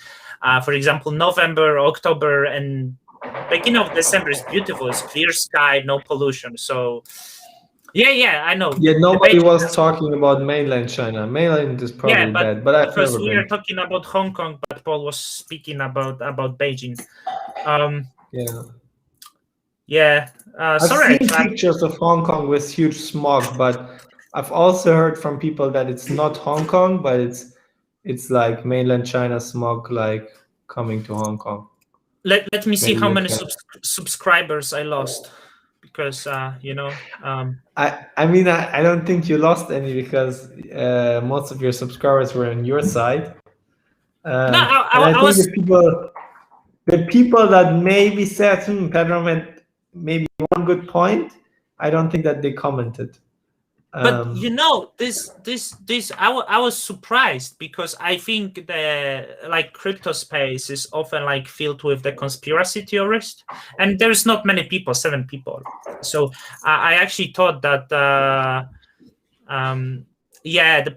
For example, November, October, and beginning of December is beautiful. It's clear sky, no pollution. So yeah, I know. Yeah, nobody was talking about mainland China. Mainland is probably bad, but I've because never we been. are talking about Hong Kong, but Paul was speaking about Beijing. Yeah. Sorry, I've seen pictures of Hong Kong with huge smog, but I've also heard from people that it's not Hong Kong, but it's like mainland China smog, like coming to Hong Kong. Let me see how many subscribers I lost, because I mean, I don't think you lost any, because most of your subscribers were on your side. I think the people that maybe said, Pedram had maybe one good point, I don't think that they commented. But this I was surprised, because I think the crypto space is often filled with the conspiracy theorists, and there's not many people, 7 people. So I actually thought that the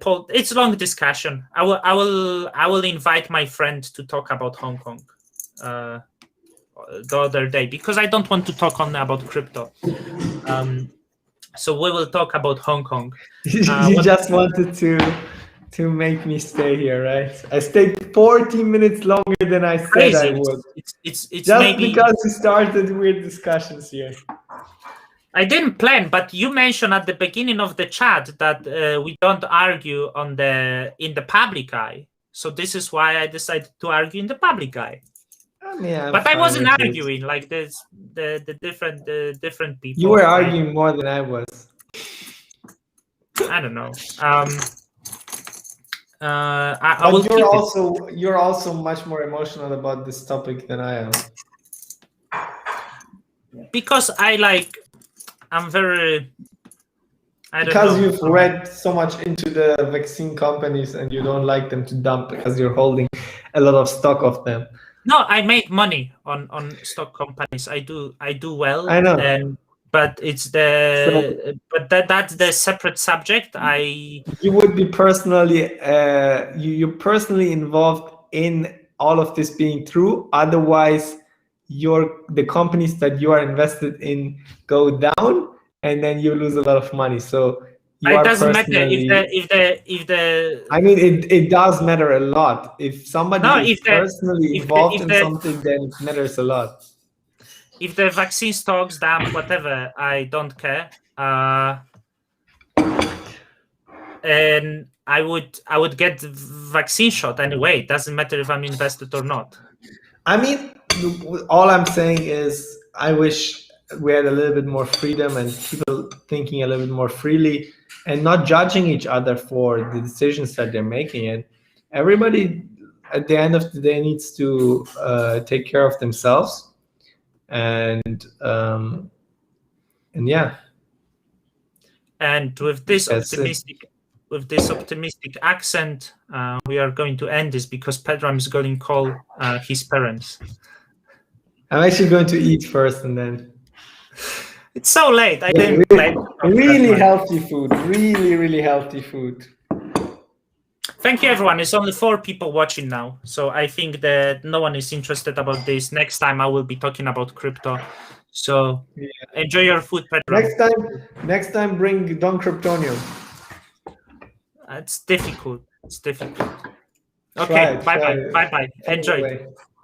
poll, it's a long discussion. I will invite my friend to talk about Hong Kong the other day, because I don't want to talk only about crypto. So we will talk about Hong Kong. You just wanted to make me stay here, right? I stayed 40 minutes longer than I said crazy. I would. It's just maybe because we started weird discussions here. I didn't plan, but you mentioned at the beginning of the chat that we don't argue in the public eye. So this is why I decided to argue in the public eye. But I wasn't arguing like this. The different people. You were arguing more than I was. I don't know. You're also much more emotional about this topic than I am. Because I'm very. Because you've read so much into the vaccine companies and you don't like them to dump because you're holding a lot of stock of them. No, I make money on stock companies. I do well. I know. But it's that's the separate subject. You would be personally you're personally involved in all of this being true. Otherwise, the companies that you are invested in go down, and then you lose a lot of money. So it doesn't matter if the I mean, it does matter a lot. If somebody is personally involved in something, then it matters a lot. If the vaccine stocks down, whatever, I don't care. And I would get the vaccine shot anyway. It doesn't matter if I'm invested or not. I mean, all I'm saying is I wish we had a little bit more freedom and people thinking a little bit more freely and not judging each other for the decisions that they're making. And everybody at the end of the day needs to take care of themselves. And yeah. And with this optimistic accent, we are going to end this because Pedram is going to call his parents. I'm actually going to eat first, and then. It's so late. I didn't play. Really healthy food. Really, really healthy food. Thank you, everyone. It's only 4 people watching now, so I think that no one is interested about this. Next time, I will be talking about crypto. So enjoy your food, Pedram. Next time, bring Don Kryptonium. It's difficult. Okay, bye-bye. Enjoy.